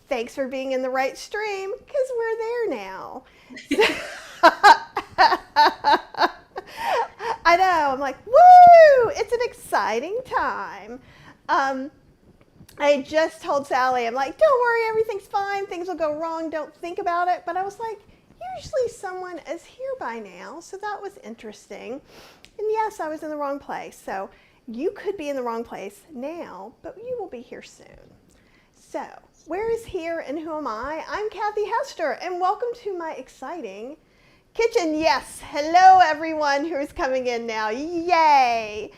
Thanks for being in the right stream, because we're there now. I know, I'm like, woo! It's an exciting time. I just told Sally, I'm like, don't worry, everything's fine. Things will go wrong. Don't think about it. But I was like, usually someone is here by now, so that was interesting. And yes, I was in the wrong place. So you could be in the wrong place now, but you will be here soon. So, where is here and who am I? I'm Kathy Hester, and welcome to my exciting kitchen. Yes, hello everyone who is coming in now. Yay!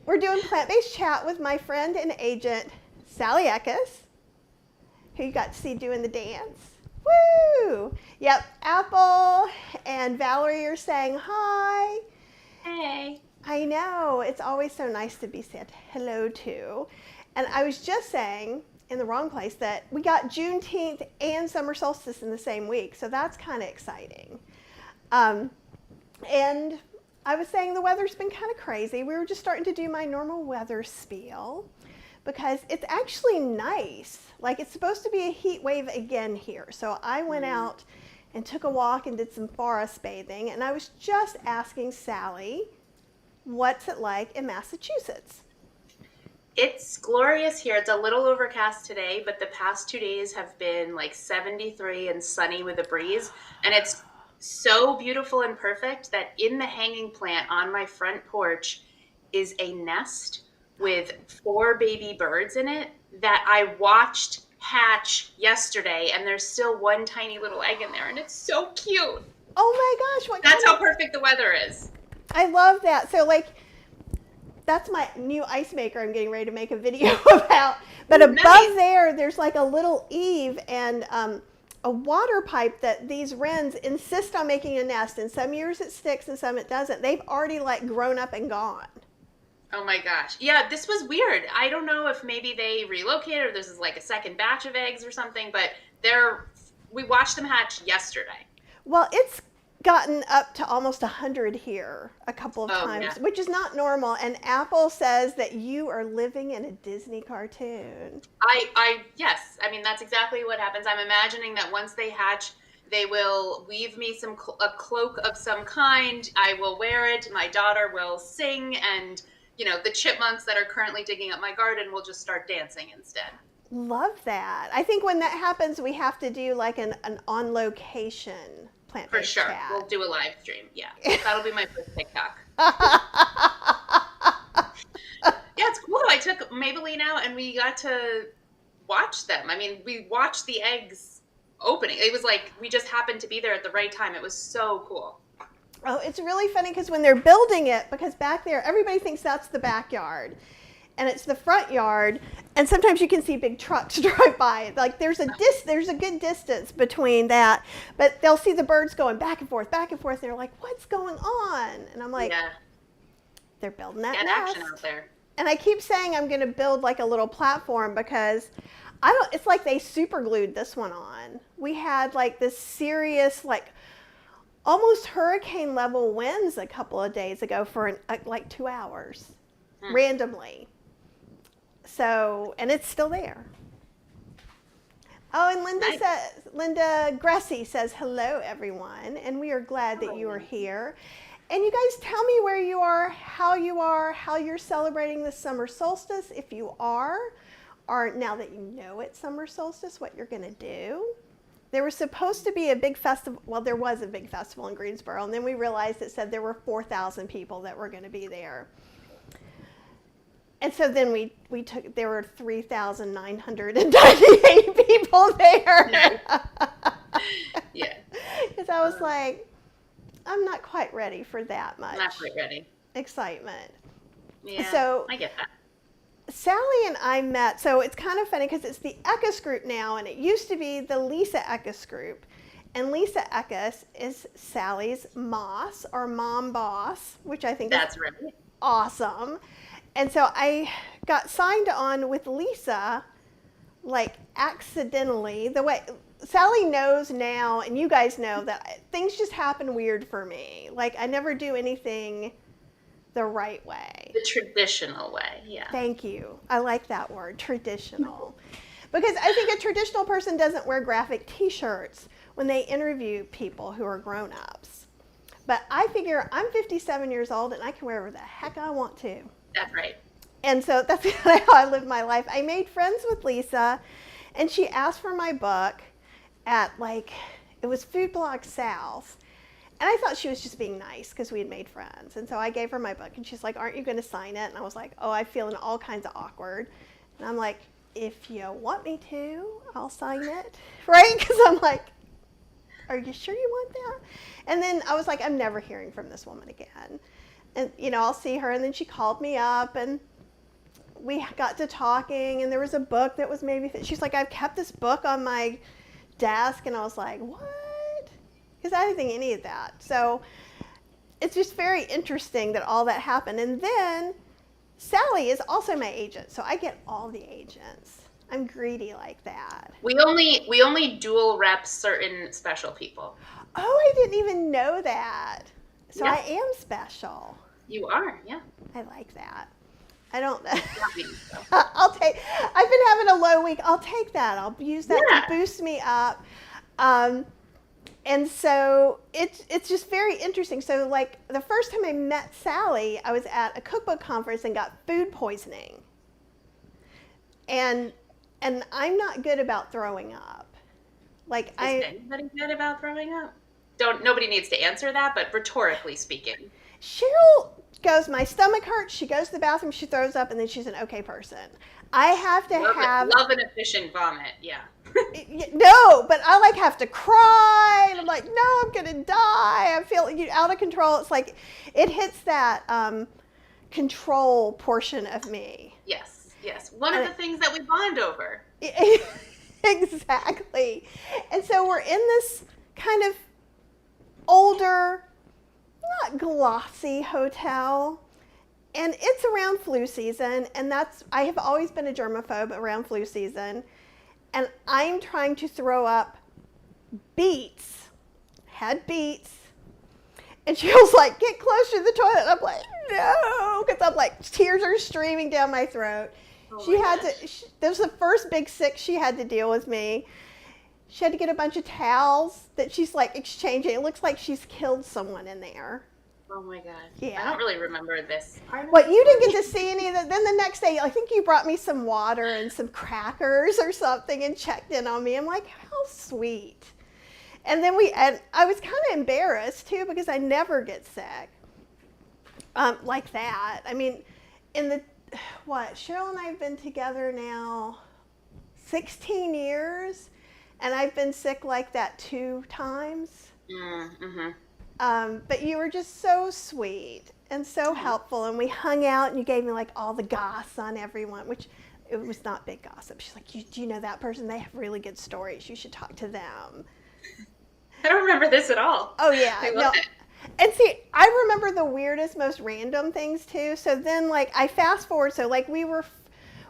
We're doing plant-based chat with my friend and agent, Sally Ekus, who you got to see doing the dance. Woo! Yep, Apple and Valerie are saying hi. Hey. I know, it's always so nice to be said hello to. And I was just saying, in the wrong place, that we got Juneteenth and summer solstice in the same week, so that's kind of exciting. And I was saying the weather's been kind of crazy. We were just starting to do my normal weather spiel because it's actually nice. Like, it's supposed to be a heat wave again here. So I went out and took a walk and did some forest bathing, and I was just asking Sally, what's it like in Massachusetts? It's glorious here. It's a little overcast today, but the past 2 days have been like 73 and sunny with a breeze. And it's so beautiful and perfect that in the hanging plant on my front porch is a nest with 4 baby birds in it that I watched hatch yesterday. And there's still one tiny little egg in there. And it's so cute. Oh my gosh. That's how perfect the weather is. I love that. So, like, that's my new ice maker I'm getting ready to make a video about. But above there's like a little eave and a water pipe that these wrens insist on making a nest. And some years it sticks and some it doesn't. They've already like grown up and gone. Oh my gosh. Yeah, this was weird. I don't know if maybe they relocated or this is like a second batch of eggs or something, but we watched them hatch yesterday. Well, it's gotten up to almost 100 here a couple of times, yeah. Which is not normal. And Apple says that you are living in a Disney cartoon. Yes. I mean, that's exactly what happens. I'm imagining that once they hatch, they will weave me a cloak of some kind. I will wear it. My daughter will sing, and the chipmunks that are currently digging up my garden will just start dancing instead. Love that. I think when that happens, we have to do like an on location plant-based For sure. chat. We'll do a live stream. Yeah. That'll be my first TikTok. Yeah, it's cool. I took Maybelline out and we got to watch them. I mean, we watched the eggs opening. It was like we just happened to be there at the right time. It was so cool. Oh, it's really funny because when they're building it, because back there, everybody thinks that's the backyard. And it's the front yard, and sometimes you can see big trucks drive by. Like there's a good distance between that, but they'll see the birds going back and forth, and they're like, "What's going on?" And I'm like, yeah. They're building that Get nest. action out there. And I keep saying I'm going to build like a little platform because it's like they super glued this one on. We had like this serious, like almost hurricane level winds a couple of days ago for like 2 hours randomly. So, and it's still there. Oh, and Linda Gressy says, hello, everyone. And we are glad that you are here. And you guys tell me where you are, how you're celebrating the summer solstice. If you are, or now that you know it's summer solstice, what you're going to do. There was supposed to be a big festival. Well, there was a big festival in Greensboro. And then we realized it said there were 4,000 people that were going to be there. And so then there were 3,998 people there. Yeah. Because I was like, I'm not quite ready for that much. Not quite ready. Excitement. Yeah, so I get that. Sally and I met, so it's kind of funny because it's the Ekus group now, and it used to be the Lisa Ekus group. And Lisa Ekus is Sally's boss, or mom boss, which I think That's is right. awesome. And so I got signed on with Lisa, like accidentally. The way Sally knows now, and you guys know that things just happen weird for me. Like I never do anything the right way. The traditional way, yeah. Thank you. I like that word, traditional. Because I think a traditional person doesn't wear graphic t-shirts when they interview people who are grown-ups. But I figure I'm 57 years old and I can wear whatever the heck I want to. That's right. And so that's kind of how I live my life. I made friends with Lisa, and she asked for my book at it was Food Blog South. And I thought she was just being nice because we had made friends. And so I gave her my book, and she's like, aren't you going to sign it? And I was like, oh, I feel all kinds of awkward. And I'm like, if you want me to, I'll sign it, right? Because I'm like, are you sure you want that? And then I was like, I'm never hearing from this woman again. And, I'll see her. And then she called me up, and we got to talking, and there was a book that was she's like, I've kept this book on my desk. And I was like, what? Because I didn't think any of that. So it's just very interesting that all that happened. And then Sally is also my agent, so I get all the agents. I'm greedy like that. We only dual rep certain special people. Oh, I didn't even know that. So Yeah. I am special. You are, yeah. I like that. I don't. Not me, so. I've been having a low week. I'll take that. I'll use that to boost me up. And so it's just very interesting. So the first time I met Sally, I was at a cookbook conference and got food poisoning. And I'm not good about throwing up. Is anybody good about throwing up? Nobody needs to answer that, but rhetorically speaking. Cheryl goes, my stomach hurts, she goes to the bathroom, she throws up, and then she's an okay person. I have to love an efficient vomit, yeah. No, but I have to cry, and I'm like, no, I'm gonna die. I feel out of control. It's like it hits that control portion of me. Yes. One of the things that we bond over. Exactly. And so we're in this kind of older, not glossy hotel, and it's around flu season, and I have always been a germaphobe around flu season, and I'm trying to throw up beets, and she was like, get closer to the toilet. And I'm like, no, because I'm like, tears are streaming down my throat. That was the first big sick she had to deal with me. She had to get a bunch of towels that she's exchanging. It looks like she's killed someone in there. Oh my God. Yeah. I don't really remember this part. What, you didn't get to see any of that? Then the next day, I think you brought me some water and some crackers or something and checked in on me. I'm like, how sweet. And then I was kind of embarrassed too because I never get sick like that. I mean, Cheryl and I have been together now 16 years, and I've been sick like that 2 times. Mm-hmm. But you were just so sweet and so helpful, and we hung out, and you gave me all the goss on everyone, which it was not big gossip. She's like, do you know that person? They have really good stories. You should talk to them. I don't remember this at all. Oh yeah, I love it. And see, I remember the weirdest, most random things too. So then I fast forward, so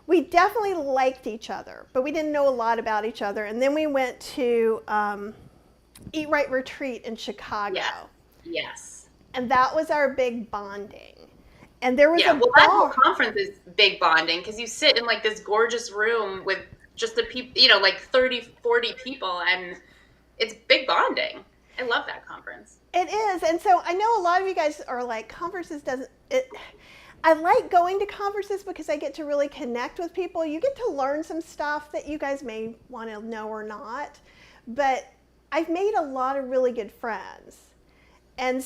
we definitely liked each other, but we didn't know a lot about each other. And then we went to Eat Right Retreat in Chicago. Yeah. Yes. And that was our big bonding. And there was that whole conference is big bonding because you sit in this gorgeous room with just the people, 30, 40 people, and it's big bonding. I love that conference. It is. And so I know a lot of you guys are like, conferences I like going to conferences because I get to really connect with people. You get to learn some stuff that you guys may want to know or not. But I've made a lot of really good friends. And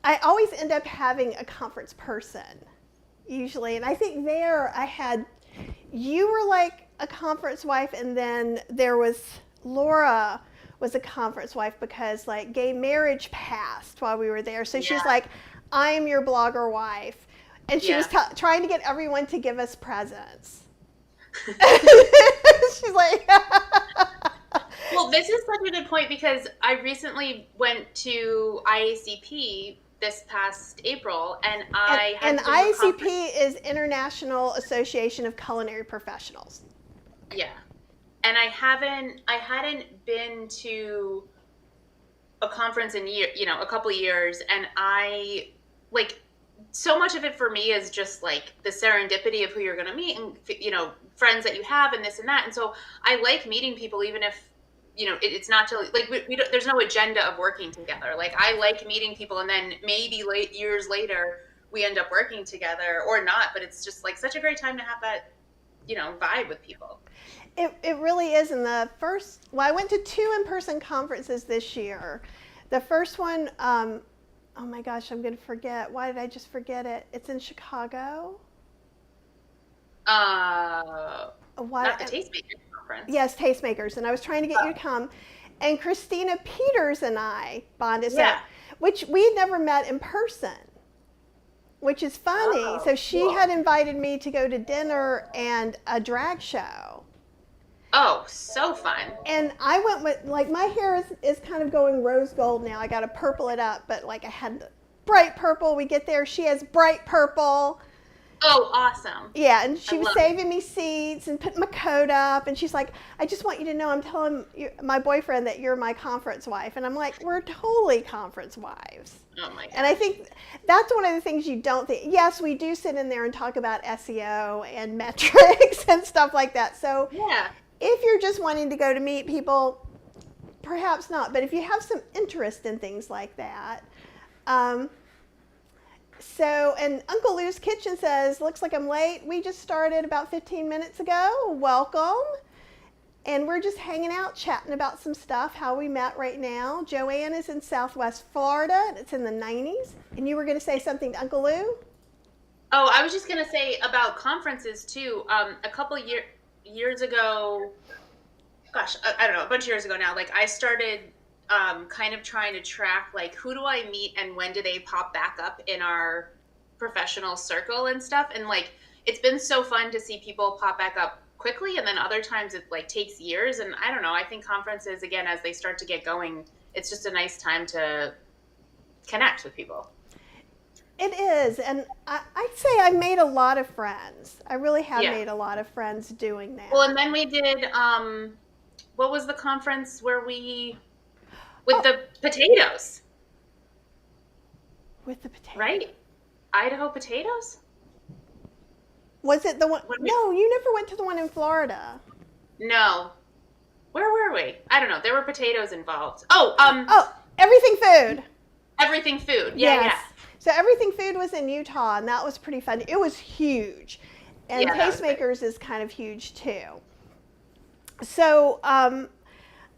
I always end up having a conference person, usually. And I think you were like a conference wife, and then there was Laura was a conference wife because gay marriage passed while we were there. So she was like, I'm your blogger wife. And she was trying to get everyone to give us presents. She's like... Well, this is such a good point because I recently went to IACP this past April, and IACP is International Association of Culinary Professionals. Yeah. And I hadn't been to a conference in a couple of years, and I so much of it for me is just like the serendipity of who you're going to meet and, friends that you have and this and that. And so I like meeting people, even if, it's not to like, we don't, there's no agenda of working together. Like I like meeting people, and then maybe years later we end up working together or not, but it's just like such a great time to have that, vibe with people. It really is. In the first, well, I went to 2 in-person conferences this year. The first one, oh my gosh, I'm going to forget. Why did I just forget it? It's in Chicago. Not the Tastemaker conference. Yes, Tastemakers. And I was trying to get you to come. And Christina Peters and I bonded. Yeah. Which we had never met in person, which is funny. Oh, so she cool. had invited me to go to dinner and a drag show. Oh, so fun. And I went with, like, my hair is kind of going rose gold now. I got to purple it up, but like I had bright purple. We get there, she has bright purple. Oh, awesome. Yeah, and she was saving me seats and putting my coat up. And she's like, I just want you to know I'm telling my boyfriend that you're my conference wife. And I'm like, we're totally conference wives. Oh my God. And I think that's one of the things you don't think. Yes, we do sit in there and talk about SEO and metrics and stuff like that. So yeah. If you're just wanting to go to meet people, perhaps not. But if you have some interest in things like that. And Uncle Lou's Kitchen says, looks like I'm late. We just started about 15 minutes ago. Welcome. And we're just hanging out, chatting about some stuff, how we met right now. Joanne is in Southwest Florida, and it's in the 90s. And you were going to say something to Uncle Lou? Oh, I was just going to say about conferences, too. A couple years ago, gosh, I don't know, a bunch of years ago now, like I started kind of trying to track, like, who do I meet and when do they pop back up in our professional circle and stuff. And like, it's been so fun to see people pop back up quickly. And then other times it like takes years. And I don't know, I think conferences, again, as they start to get going, it's just a nice time to connect with people. It is. And I'd say I made a lot of friends. I really have made a lot of friends doing that. Well, and then we did, what was the conference where with the potatoes? With the potatoes. Right? Idaho potatoes? Was it the one? No, you never went to the one in Florida. No. Where were we? I don't know. There were potatoes involved. Everything Food. Everything Food. Yes. Yeah. So Everything Food was in Utah, and that was pretty fun. It was huge. And Tastemakers is kind of huge, too. So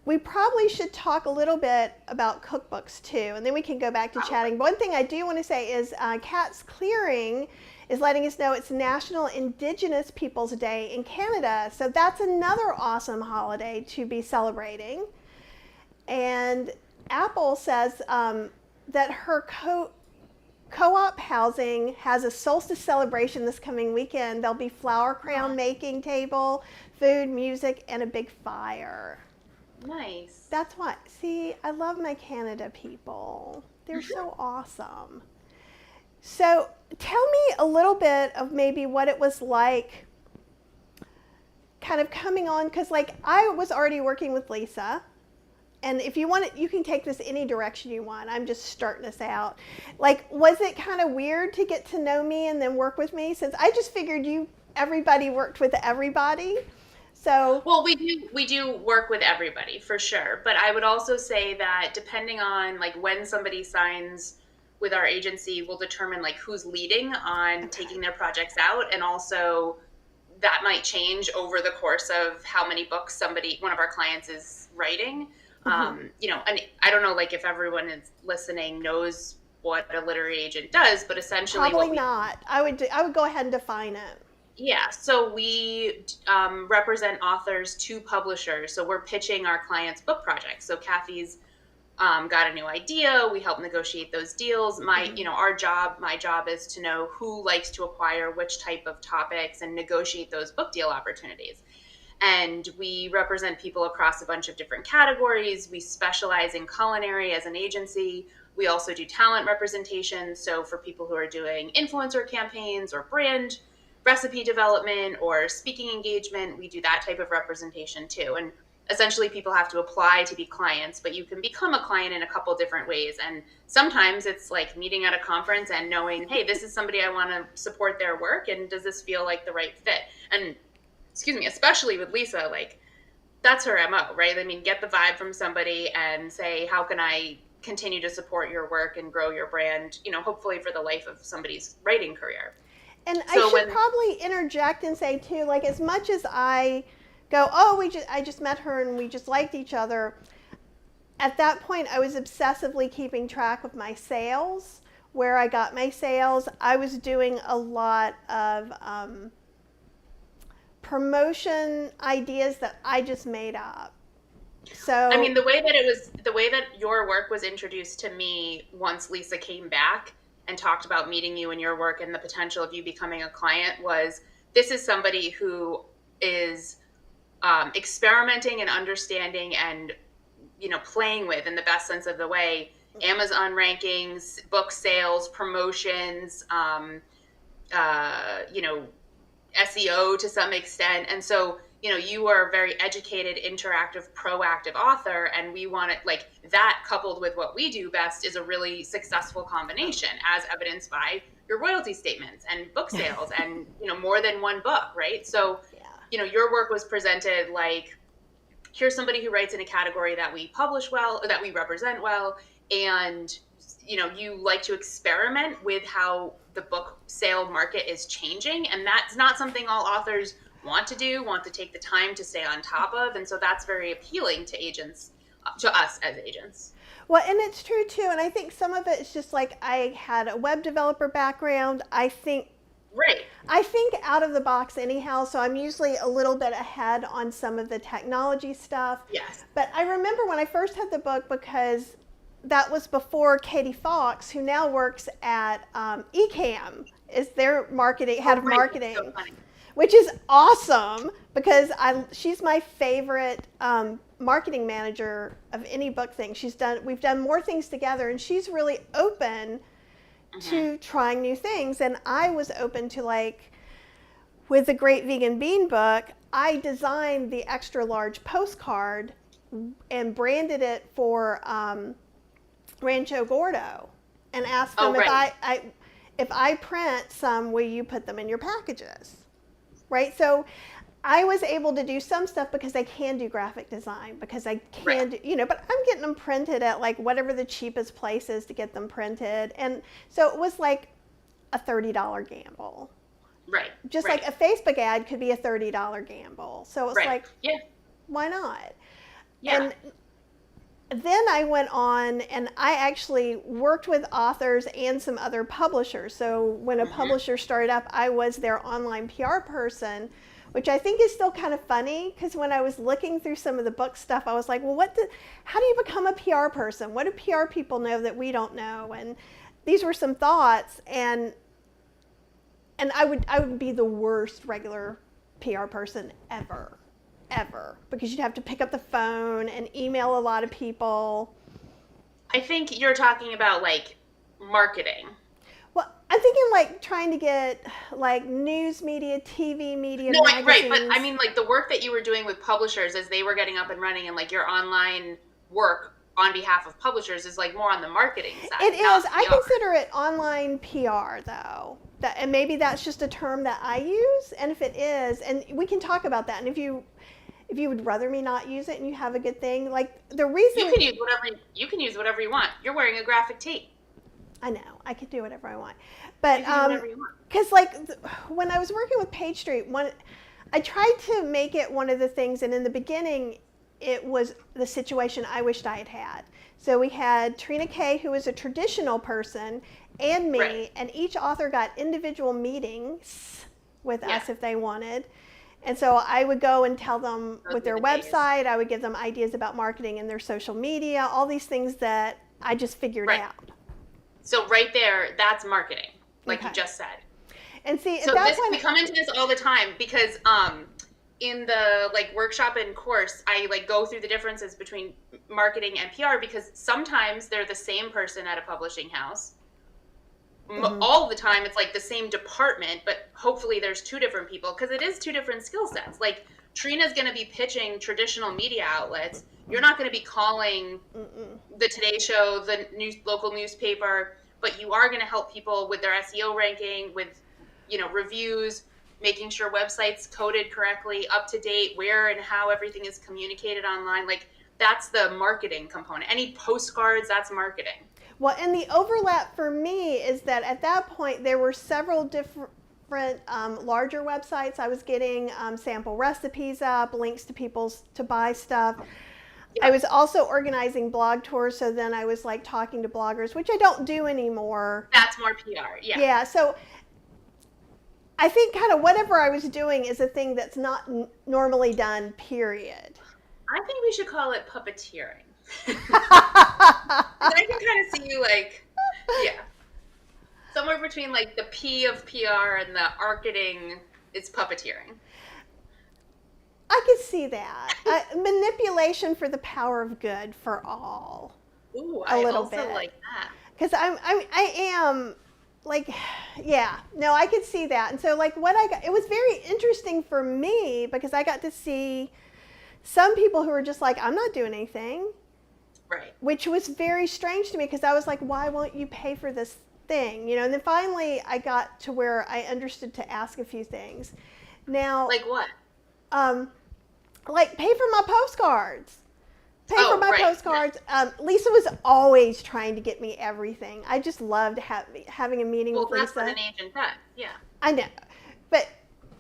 we probably should talk a little bit about cookbooks, too, and then we can go back to chatting. One thing I do want to say is Cat's Clearing is letting us know it's National Indigenous Peoples Day in Canada. So that's another awesome holiday to be celebrating. And Apple says that her co-op housing has a solstice celebration this coming weekend. There'll be flower crown making table, food, music, and a big fire. Nice. That's why. See, I love my Canada people. They're so awesome. So tell me a little bit of maybe what it was like kind of coming on, because like I was already working with Lisa. And if you want it, you can take this any direction you want. I'm just starting this out. Like, was it kind of weird to get to know me and then work with me? Since I just figured everybody worked with everybody. So, well, we do work with everybody for sure. But I would also say that depending on like when somebody signs with our agency will determine like who's leading on taking their projects out. And also that might change over the course of how many books one of our clients is writing. And I don't know, like if everyone is listening knows what a literary agent does, but essentially probably not. I would go ahead and define it. Yeah, so we represent authors to publishers. So we're pitching our clients' book projects. So Kathy's got a new idea. We help negotiate those deals. My job is to know who likes to acquire which type of topics and negotiate those book deal opportunities. And we represent people across a bunch of different categories. We specialize in culinary as an agency. We also do talent representation. So for people who are doing influencer campaigns or brand recipe development or speaking engagement, we do that type of representation too. And essentially people have to apply to be clients, but you can become a client in a couple different ways. And sometimes it's like meeting at a conference and knowing, hey, this is somebody I want to support their work, and does this feel like the right fit? And excuse me, especially with Lisa, like that's her MO, right? I mean, get the vibe from somebody and say, how can I continue to support your work and grow your brand, hopefully for the life of somebody's writing career. And So I should probably interject and say too, like as much as I go, oh, I just met her and we just liked each other. At that point, I was obsessively keeping track of my sales, where I got my sales. I was doing a lot of promotion ideas that I just made up. So I mean, the way that your work was introduced to me once Lisa came back and talked about meeting you and your work and the potential of you becoming a client was, this is somebody who is experimenting and understanding and playing with, in the best sense of the way, Amazon rankings, book sales, promotions, SEO to some extent. And so you are a very educated, interactive, proactive author, and we want it, like that coupled with what we do best is a really successful combination, as evidenced by your royalty statements and book sales and more than one book, right? So your work was presented like, here's somebody who writes in a category that we publish well, or that we represent well, and you like to experiment with how the book sale market is changing, and that's not something all authors want to take the time to stay on top of, and so that's very appealing to agents, to us as agents. Well, and it's true too, and I think some of it is just like I had a web developer background. I think out of the box anyhow, so I'm usually a little bit ahead on some of the technology stuff. Yes. But I remember when I first had the book, because that was before Katie Fox, who now works at Ecamm, is their head of marketing. So funny. Which is awesome, because she's my favorite marketing manager of any book thing. We've done more things together, and she's really open to trying new things. And I was open to, like, with the Great Vegan Bean book, I designed the extra large postcard and branded it for Rancho Gordo, and asked them if I print some, will you put them in your packages? Right? So I was able to do some stuff because I can do graphic design, because I can do, but I'm getting them printed at like whatever the cheapest place is to get them printed. And so it was like a $30 gamble. Right. Just like a Facebook ad could be a $30 gamble. So it's like, why not? Yeah. And then I went on and I actually worked with authors and some other publishers. So when a publisher started up, I was their online PR person, which I think is still kind of funny, because when I was looking through some of the book stuff, I was like, well, how do you become a PR person? What do PR people know that we don't know? And these were some thoughts, and I would be the worst regular PR person ever, because you'd have to pick up the phone and email a lot of people. I think you're talking about like marketing. Well, I'm thinking like trying to get like news media, TV media, magazines. Right, but I mean like the work that you were doing with publishers as they were getting up and running, and like your online work on behalf of publishers is like more on the marketing side. It is. I consider it online PR though. And maybe that's just a term that I use. And if it is, and we can talk about that. And if you would rather me not use it and you have a good thing, like the reason you can use whatever you want. You're wearing a graphic tee. I know, I could do whatever I want, but because like when I was working with Page Street, I tried to make it one of the things, and in the beginning, it was the situation I wished I had had. So we had Trina Kay, who was a traditional person, and me, and each author got individual meetings with us if they wanted. And so I would go and tell them with their website, I would give them ideas about marketing and their social media, all these things that I just figured out. So right there, that's marketing, like you just said. And see, so we come into this all the time, because in the like workshop and course, I like go through the differences between marketing and PR, because sometimes they're the same person at a publishing house. All the time it's like the same department, but hopefully there's two different people, because it is two different skill sets. Like Trina's going to be pitching traditional media outlets. You're not going to be calling the Today Show, the local newspaper, but you are going to help people with their SEO ranking, with, reviews, making sure websites coded correctly, up to date, where and how everything is communicated online. Like, that's the marketing component. Any postcards, that's marketing. Well, and the overlap for me is that at that point there were several different larger websites. I was getting sample recipes up, links to people's to buy stuff. Yeah. I was also organizing blog tours, so then I was like talking to bloggers, which I don't do anymore. That's more PR, yeah. Yeah, so I think kind of whatever I was doing is a thing that's not normally done, period. I think we should call it puppeteering. I can kind of see you like, yeah. Somewhere between like the P of PR and the marketing is puppeteering. I could see that. Manipulation for the power of good for all. Ooh, I also like that. Because I am like, yeah, no, I could see that. And so like what I got, it was very interesting for me because I got to see some people who were just like, I'm not doing anything. Right. Which was very strange to me because I was like, why won't you pay for this thing? And then finally I got to where I understood to ask a few things. Now, like what? Like pay for my postcards. Postcards. Lisa was always trying to get me everything. I just loved having a meeting with Lisa. Well, that's what an agent does. Yeah. I know, but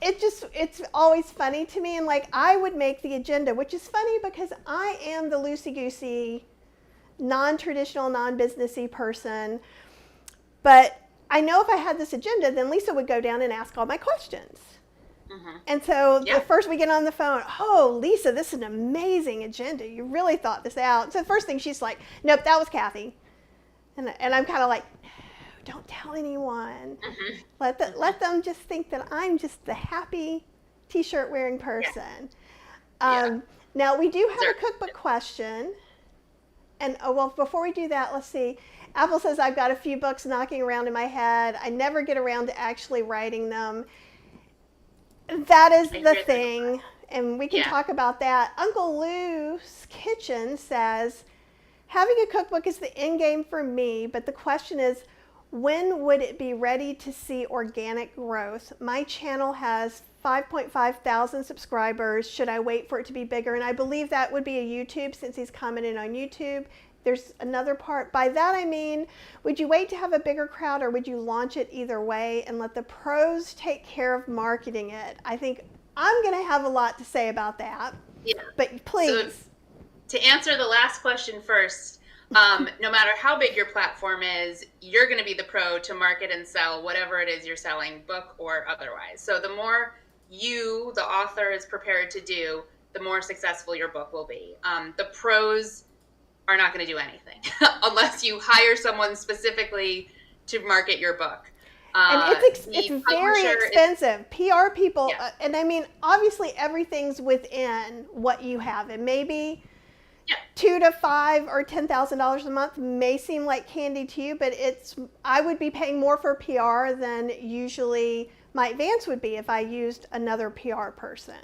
it's always funny to me. And like I would make the agenda, which is funny because I am the loosey-goosey, non-traditional, non-businessy person. But I know if I had this agenda, then Lisa would go down and ask all my questions. Mm-hmm. And so the first we get on the phone, oh, Lisa, this is an amazing agenda. You really thought this out. So the first thing she's like, nope, that was Kathy. And I'm kind of like, no, don't tell anyone. Mm-hmm. Let them just think that I'm just the happy T-shirt wearing person. Yeah. Now, we do have a cookbook question. And, before we do that, let's see. Apple says, I've got a few books knocking around in my head. I never get around to actually writing them. That is the thing, and we can talk about that. Uncle Lou's Kitchen says, having a cookbook is the end game for me, but the question is, when would it be ready to see organic growth? My channel has 5.5 thousand subscribers. Should I wait for it to be bigger? And I believe that would be a YouTube, since he's commented on YouTube. There's another part. By that I mean, would you wait to have a bigger crowd, or would you launch it either way and let the pros take care of marketing it? I think I'm going to have a lot to say about that. Yeah. But please. So, to answer the last question first, no matter how big your platform is, you're going to be the pro to market and sell whatever it is you're selling, book or otherwise. So the more you, the author, is prepared to do, the more successful your book will be. The pros are not going to do anything unless you hire someone specifically to market your book. And it's very expensive. PR people, and I mean, obviously everything's within what you have. And maybe $2,000 to $5,000 or $10,000 a month may seem like candy to you, but I would be paying more for PR than usually my advance would be if I used another PR person.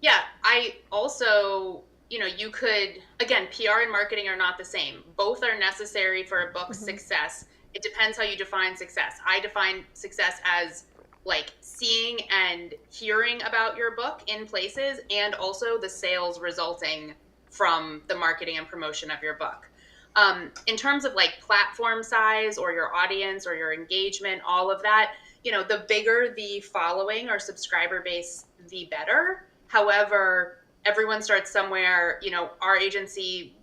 Yeah, I also... you could, again, PR and marketing are not the same. Both are necessary for a book's success. It depends how you define success. I define success as like seeing and hearing about your book in places, and also the sales resulting from the marketing and promotion of your book. In terms of like platform size or your audience or your engagement, all of that, the bigger the following or subscriber base, the better. However, everyone starts somewhere. Our agency,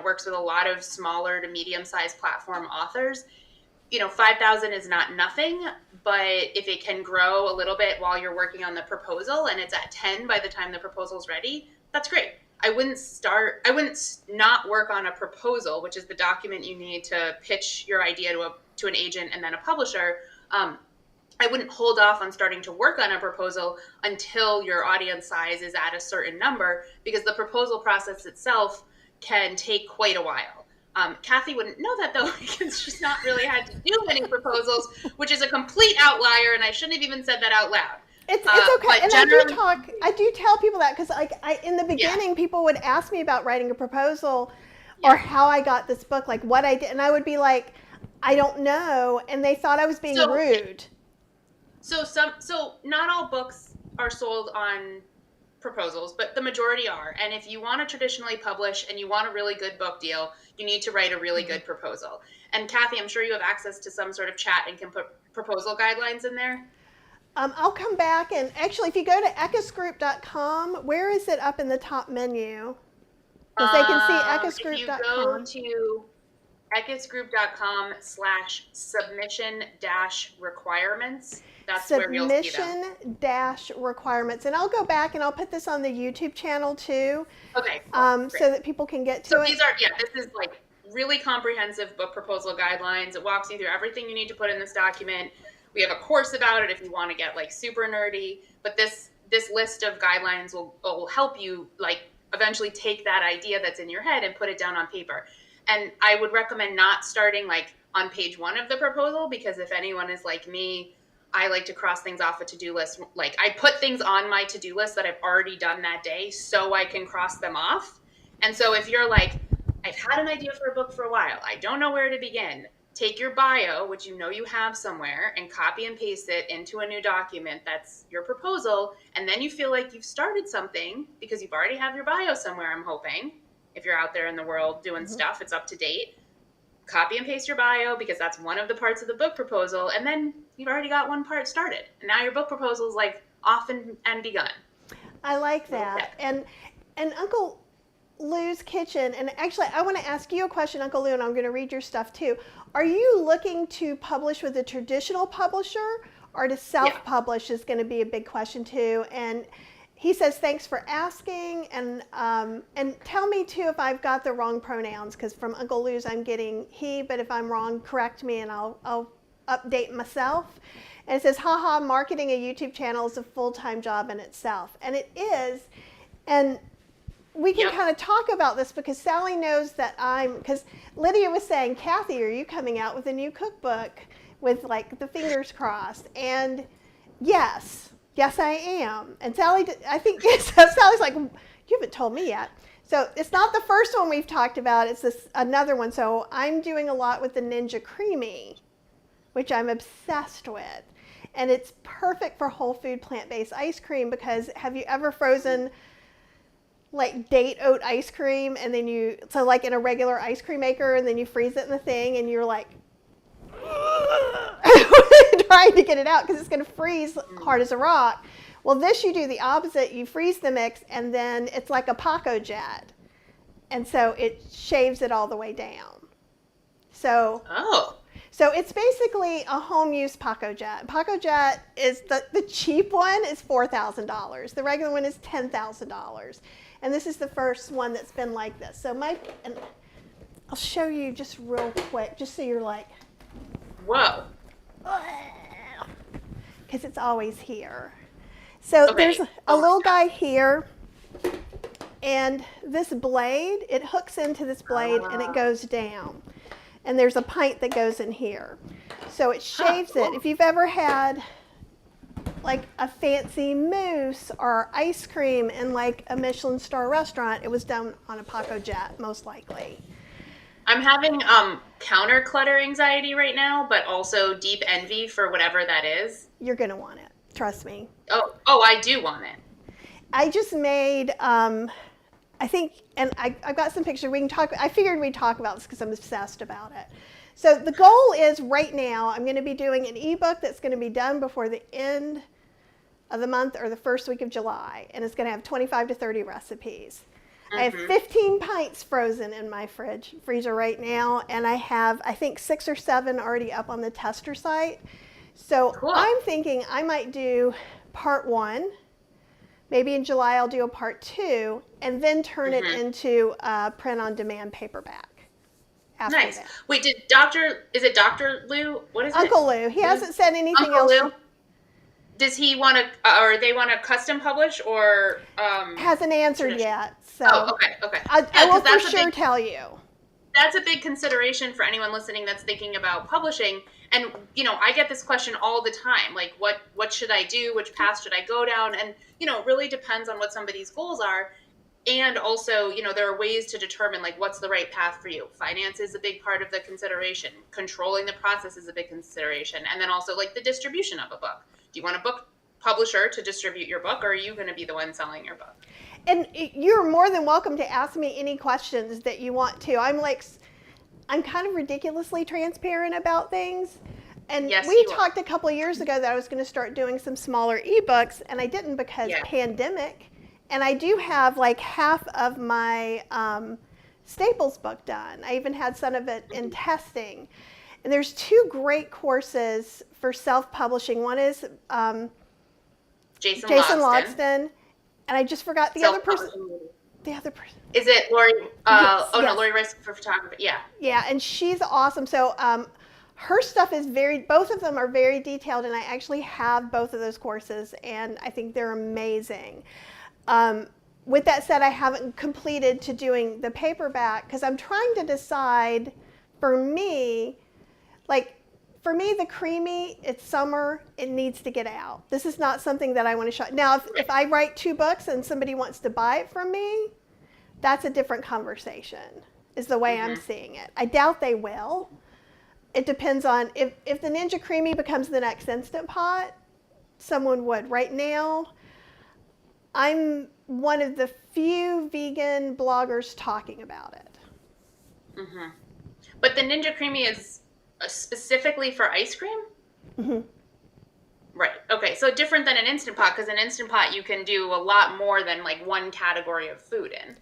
works with a lot of smaller to medium-sized platform authors. 5,000 is not nothing, but if it can grow a little bit while you're working on the proposal and it's at 10 by the time the proposal's ready, that's great. I wouldn't not work on a proposal, which is the document you need to pitch your idea to an agent and then a publisher. I wouldn't hold off on starting to work on a proposal until your audience size is at a certain number, because the proposal process itself can take quite a while. Kathy wouldn't know that, though, because she's not really had to do many proposals, which is a complete outlier, and I shouldn't have even said that out loud. It's okay, But and generally, I do tell people that because like in the yeah, beginning, people would ask me about writing a proposal, or yeah. how I got this book, like what I did, and I would be like, I don't know, and they thought I was being So rude. so not all books are sold on proposals, but the majority are. And if you want to traditionally publish and you want a really good book deal, you need to write a really good proposal. And Kathy, I'm sure you have access to some sort of chat and can put proposal guidelines in there. I'll come back and actually, if you go to ekusgroup.com, where is it up in the top menu? Because they can see If you go ekusgroup.com. to ekusgroup.com/submission dash requirements, that's where you'll see them. Submission dash requirements. And I'll go back and I'll put this on the YouTube channel too, Okay, cool. Great. so that people can get So to it. this is like really comprehensive book proposal guidelines. It walks you through everything you need to put in this document. We have a course about it if you want to get like super nerdy, but this list of guidelines will help you like eventually take that idea that's in your head and put it down on paper. And I would recommend not starting like on page 1 of the proposal, because if anyone is like me, I like to cross things off a to-do list. Like I put things on my to-do list that I've already done that day so I can cross them off. And so if you're like, I've had an idea for a book for a while, I don't know where to begin, take your bio, which you know you have somewhere, and copy and paste it into a new document that's your proposal. And then you feel like you've started something because you've already have your bio somewhere, I'm hoping. If you're out there in the world doing stuff, it's up to date. Copy and paste your bio because that's one of the parts of the book proposal. And then you've already got one part started. And now your book proposal is like off and begun. I like that. And Uncle Lou's Kitchen, and actually I want to ask you a question, Uncle Lou, and I'm going to read your stuff too. Are you looking to publish with a traditional publisher, or to self-publish is going to be a big question too? And he says, thanks for asking, and tell me too if I've got the wrong pronouns, because from Uncle Lou's I'm getting he, but if I'm wrong, correct me and I'll update myself. And it says, haha, marketing a YouTube channel is a full-time job in itself. And it is, and we can kind of talk about this because Sally knows that because Lydia was saying, Kathy, are you coming out with a new cookbook with like the fingers crossed? And yes, I am. And Sally, I think, so Sally's like, you haven't told me yet. So it's not the first one we've talked about, it's another one. So I'm doing a lot with the Ninja Creamy, which I'm obsessed with. And it's perfect for whole food plant-based ice cream because have you ever frozen like date oat ice cream and then so like in a regular ice cream maker and then you freeze it in the thing and you're like trying to get it out because it's going to freeze hard as a rock. Well, this you do the opposite. You freeze the mix and then it's like a Paco jet. And so it shaves it all the way down. So it's basically a home use Paco jet. Paco jet is the cheap one is $4,000. The regular one is $10,000. And this is the first one that's been like this. So and I'll show you just real quick, just so you're like, whoa. Because it's always here. So there's a little guy here, and this blade, it hooks into this blade and it goes down. And there's a pint that goes in here. So it shaves it. If you've ever had like a fancy mousse or ice cream in like a Michelin star restaurant, it was done on a Paco jet, most likely. I'm having counter clutter anxiety right now, but also deep envy for whatever that is. You're gonna want it, trust me. Oh, I do want it. I just made, I think, and I've got some pictures. We can talk. I figured we'd talk about this because I'm obsessed about it. So the goal is right now I'm going to be doing an ebook that's going to be done before the end of the month or the first week of July, and it's going to have 25 to 30 recipes. I have 15 pints frozen in my freezer right now, and I have, I think, 6 or 7 already up on the tester site. So I'm thinking I might do part 1. Maybe in July I'll do a part 2, and then turn it into a print-on-demand paperback. Nice. That. Wait, is it Dr. Lou? What is it? Uncle Lou. He hasn't said anything Uncle else. Lou? Does he want to, or they want to custom publish, or? Hasn't answered yet. So okay. I will for sure tell you. That's a big consideration for anyone listening that's thinking about publishing. And I get this question all the time, like what should I do? Which path should I go down? And it really depends on what somebody's goals are. And also, there are ways to determine like what's the right path for you. Finance is a big part of the consideration. Controlling the process is a big consideration. And then also like the distribution of a book. Do you want a book publisher to distribute your book, or are you going to be the one selling your book? And you're more than welcome to ask me any questions that you want to. I'm kind of ridiculously transparent about things. And Yes, we you are. talked a couple of years ago that I was going to start doing some smaller ebooks, and I didn't because Yeah. pandemic. And I do have like half of my Staples book done. I even had some of it in testing. And there's two great courses for self-publishing. One is Jason Jason Logsdon. Logsdon, and I just forgot the other person. Self-publishing. The other person. Is it Lori? Yes, No, yes. Lori Rice for photography. Yeah. Yeah, and she's awesome. So her stuff is both of them are very detailed, and I actually have both of those courses, and I think they're amazing. With that said, I haven't completed to doing the paperback because I'm trying to decide for me, the creamy, it's summer, it needs to get out. This is not something that I want to show. Now, if I write 2 books and somebody wants to buy it from me, that's a different conversation, is the way I'm seeing it. I doubt they will. It depends on if the Ninja Creamy becomes the next Instant Pot, someone would. Right now, I'm one of the few vegan bloggers talking about it. But the Ninja Creamy is specifically for ice cream? Right. Okay. So different than an Instant Pot, because an Instant Pot you can do a lot more than like one category of food in.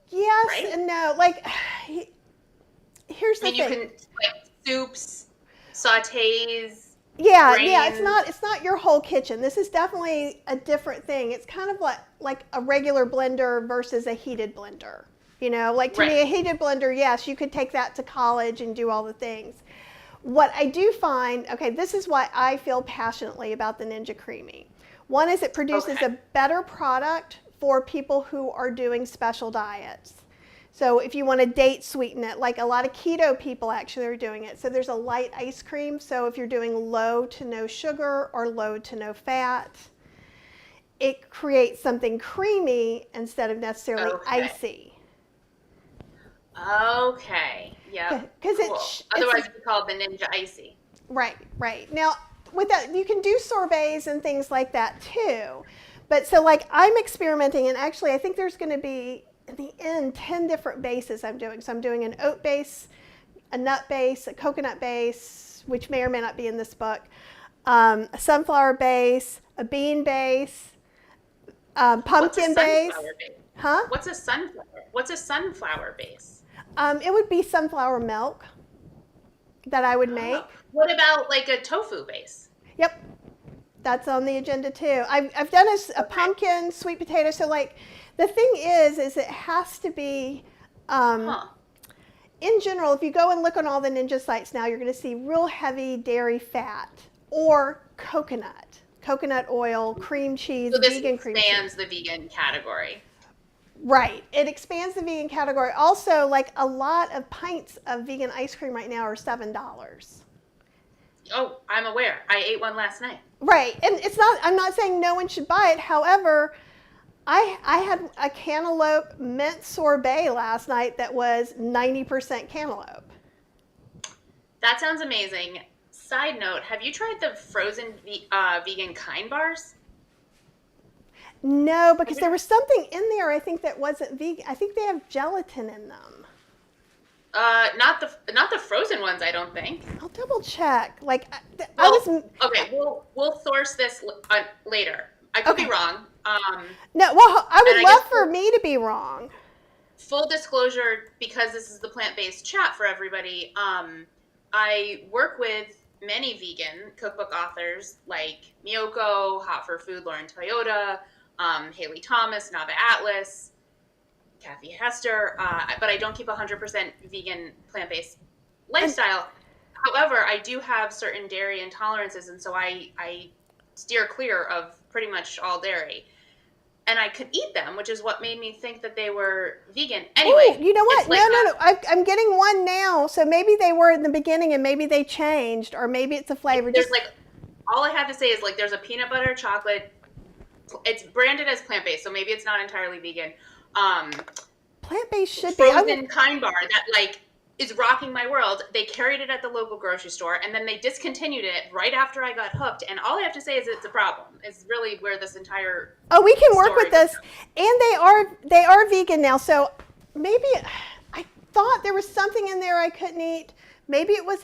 Yes Right? and no. Like, here's the thing. You can like soups, sautés. Yeah, grains. it's not your whole kitchen. This is definitely a different thing. It's kind of like a regular blender versus a heated blender. Like to me, a heated blender, yes, you could take that to college and do all the things. What I do find, okay, this is why I feel passionately about the Ninja Creamy. One is it produces a better product for people who are doing special diets. So if you want to date sweeten it, like a lot of keto people actually are doing it. So there's a light ice cream. So if you're doing low to no sugar or low to no fat, it creates something creamy instead of necessarily icy. Okay. Yeah. Because cool. Otherwise, it's called the Ninja Icy. Right. Now, with that, you can do sorbets and things like that too. But so like I'm experimenting, and actually I think there's going to be, in the end, 10 different bases I'm doing. So I'm doing an oat base, a nut base, a coconut base, which may or may not be in this book, a sunflower base, a bean base, pumpkin base. Huh? What's a sunflower base? It would be sunflower milk that I would make. What about like a tofu base? Yep. That's on the agenda too. I've done a pumpkin, sweet potato. So like the thing is it has to be, in general, if you go and look on all the Ninja sites now, you're going to see real heavy dairy fat or coconut oil, cream cheese, so vegan cream cheese. This expands the vegan category. Right. It expands the vegan category. Also, like a lot of pints of vegan ice cream right now are $7. Oh, I'm aware. I ate one last night. Right. And I'm not saying no one should buy it. However, I had a cantaloupe mint sorbet last night that was 90% cantaloupe. That sounds amazing. Side note, have you tried the frozen vegan Kind bars? No, because there was something in there I think that wasn't vegan. I think they have gelatin in them. Not the frozen ones, I don't think. I'll double check. Like okay, we'll source this later. I could be wrong. No, well, I would love for me to be wrong. Full disclosure, because this is the plant-based chat for everybody, I work with many vegan cookbook authors like Miyoko, Hot for Food, Lauren Toyota, Haley Thomas, Nava Atlas, Kathy Hester, but I don't keep 100% vegan plant-based lifestyle. However, I do have certain dairy intolerances, and so I steer clear of pretty much all dairy. and I could eat them, which is what made me think that they were vegan. Oh, Anyway, you know what? it's No, like no, no. I'm getting one now. So maybe they were in the beginning and maybe they changed, or maybe it's a flavor. there's Just like, all I have to say is like there's a peanut butter chocolate. It's branded as plant-based, so maybe it's not entirely vegan. Um, plant-based should be. Frozen kind bar that like is rocking my world. They carried it at the local grocery store, and then they discontinued it right after I got hooked. And all I have to say is it's a problem. It's really where this entire Oh, we can work story with this. And they are vegan now. So maybe I thought there was something in there I couldn't eat. Maybe it was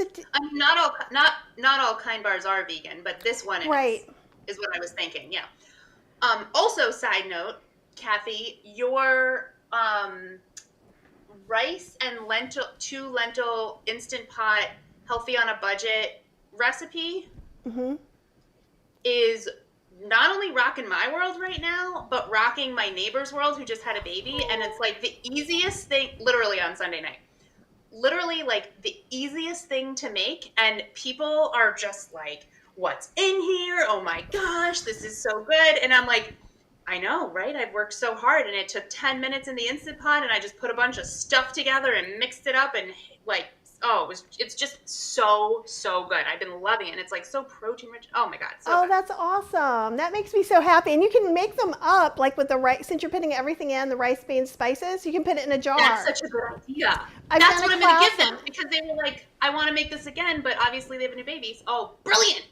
not all kind bars are vegan, but this one right. is what I was thinking. Yeah. Also, side note, Kathy, your rice and lentil instant pot healthy on a budget recipe is not only rocking my world right now, but rocking my neighbor's world who just had a baby. And it's like the easiest thing, literally on Sunday night, literally like the easiest thing to make. And people are just like, what's in here? Oh my gosh, this is so good. And I'm like, I know, right? I've worked so hard, and it took 10 minutes in the Instant Pot, and I just put a bunch of stuff together and mixed it up, and like, it's just so good. I've been loving it. And it's like so protein rich. Oh my God. So good. That's awesome. That makes me so happy. And you can make them up like with the rice, since you're putting everything in, the rice, beans, spices, you can put it in a jar. That's such a good idea. That's what I'm going to give them, because they were like, I want to make this again, but obviously they have a new baby. Oh, brilliant.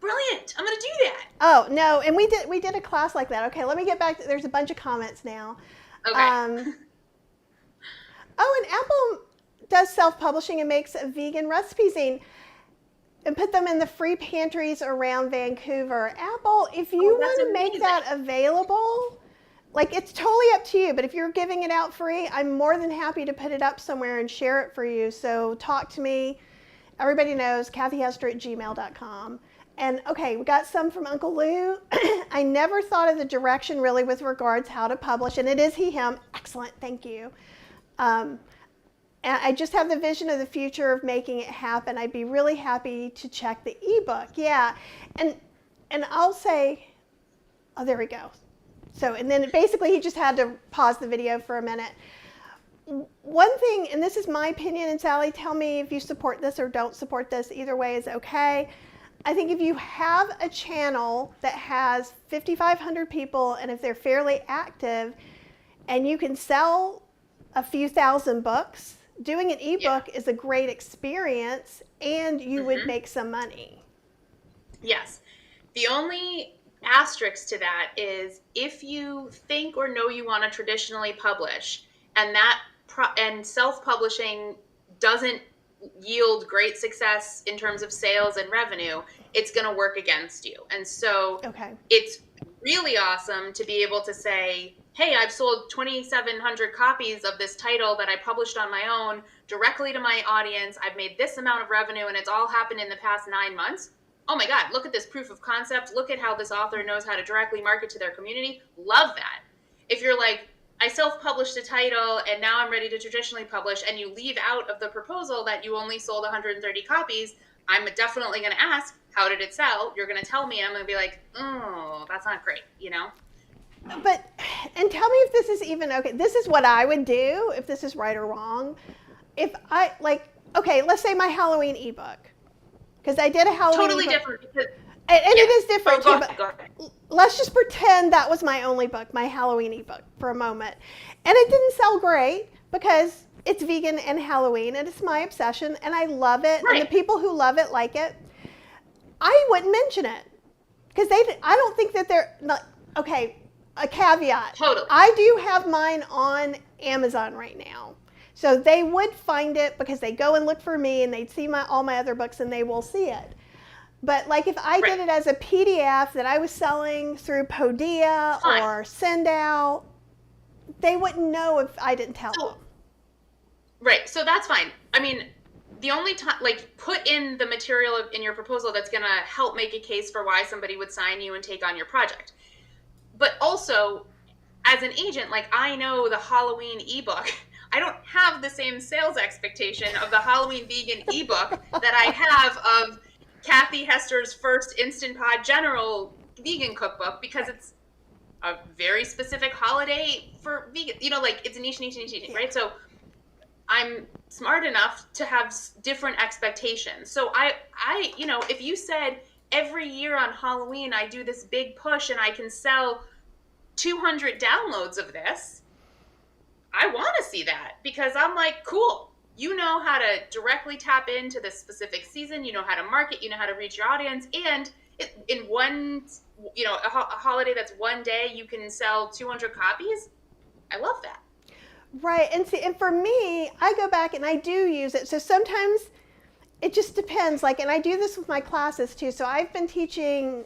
Brilliant. I'm going to do that. Oh, no. And we did a class like that. Okay, let me get back. There's a bunch of comments now. Okay. And Apple does self-publishing and makes a vegan recipe zine and put them in the free pantries around Vancouver. Apple, if you want to make that available, like it's totally up to you, but if you're giving it out free, I'm more than happy to put it up somewhere and share it for you. So talk to me. Everybody knows kathyhester@gmail.com. And okay, we got some from Uncle Lou. I never thought of the direction really with regards how to publish, and it is he, him. Excellent, thank you. And I just have the vision of the future of making it happen. I'd be really happy to check the ebook. Yeah, and I'll say, oh, there we go. So, and then basically he just had to pause the video for a minute. One thing, and this is my opinion, and Sally, tell me if you support this or don't support this. Either way is okay. I think if you have a channel that has 5,500 people, and if they're fairly active, and you can sell a few thousand books, doing an ebook is a great experience, and you would make some money. Yes. The only asterisk to that is if you think or know you want to traditionally publish, and self-publishing doesn't yield great success in terms of sales and revenue, it's going to work against you. And so it's really awesome to be able to say, hey, I've sold 2,700 copies of this title that I published on my own directly to my audience. I've made this amount of revenue, and it's all happened in the past 9 months. Oh my God, look at this proof of concept. Look at how this author knows how to directly market to their community. Love that. If you're like, I self-published a title and now I'm ready to traditionally publish, and you leave out of the proposal that you only sold 130 copies, I'm definitely going to ask, how did it sell? You're going to tell me, I'm going to be like, oh, that's not great, you know? But, and tell me if this is even, okay, this is what I would do, if this is right or wrong. If I, like, okay, let's say my Halloween ebook, because I did a Halloween totally ebook. Different. Because, and it is different go too, ahead. but let's just pretend that was my only book, my Halloween ebook, for a moment. And it didn't sell great because it's vegan and Halloween, and it's my obsession, and I love it, and the people who love it like it. I wouldn't mention it because I don't think that they're not, okay, a caveat. Totally. I do have mine on Amazon right now. So they would find it because they go and look for me, and they'd see all my other books, and they will see it. But like if I did it as a PDF that I was selling through Podia or Send Out, they wouldn't know if I didn't tell them. Right. So that's fine. I mean, the only time, like, put in the material in your proposal that's going to help make a case for why somebody would sign you and take on your project. But also, as an agent, like, I know the Halloween ebook. I don't have the same sales expectation of the Halloween vegan ebook that I have of Kathy Hester's first Instant Pot General vegan cookbook, because a very specific holiday for vegan. Like it's niche, Yeah. right? So I'm smart enough to have different expectations. So if you said every year on Halloween I do this big push and I can sell 200 downloads of this, I want to see that because I'm like, cool. You know how to directly tap into this specific season. You know how to market. You know how to reach your audience. And in one, a holiday that's one day, you can sell 200 copies. I love that. Right. And see, and for me, I go back and I do use it. So sometimes it just depends. Like, and I do this with my classes too. So I've been teaching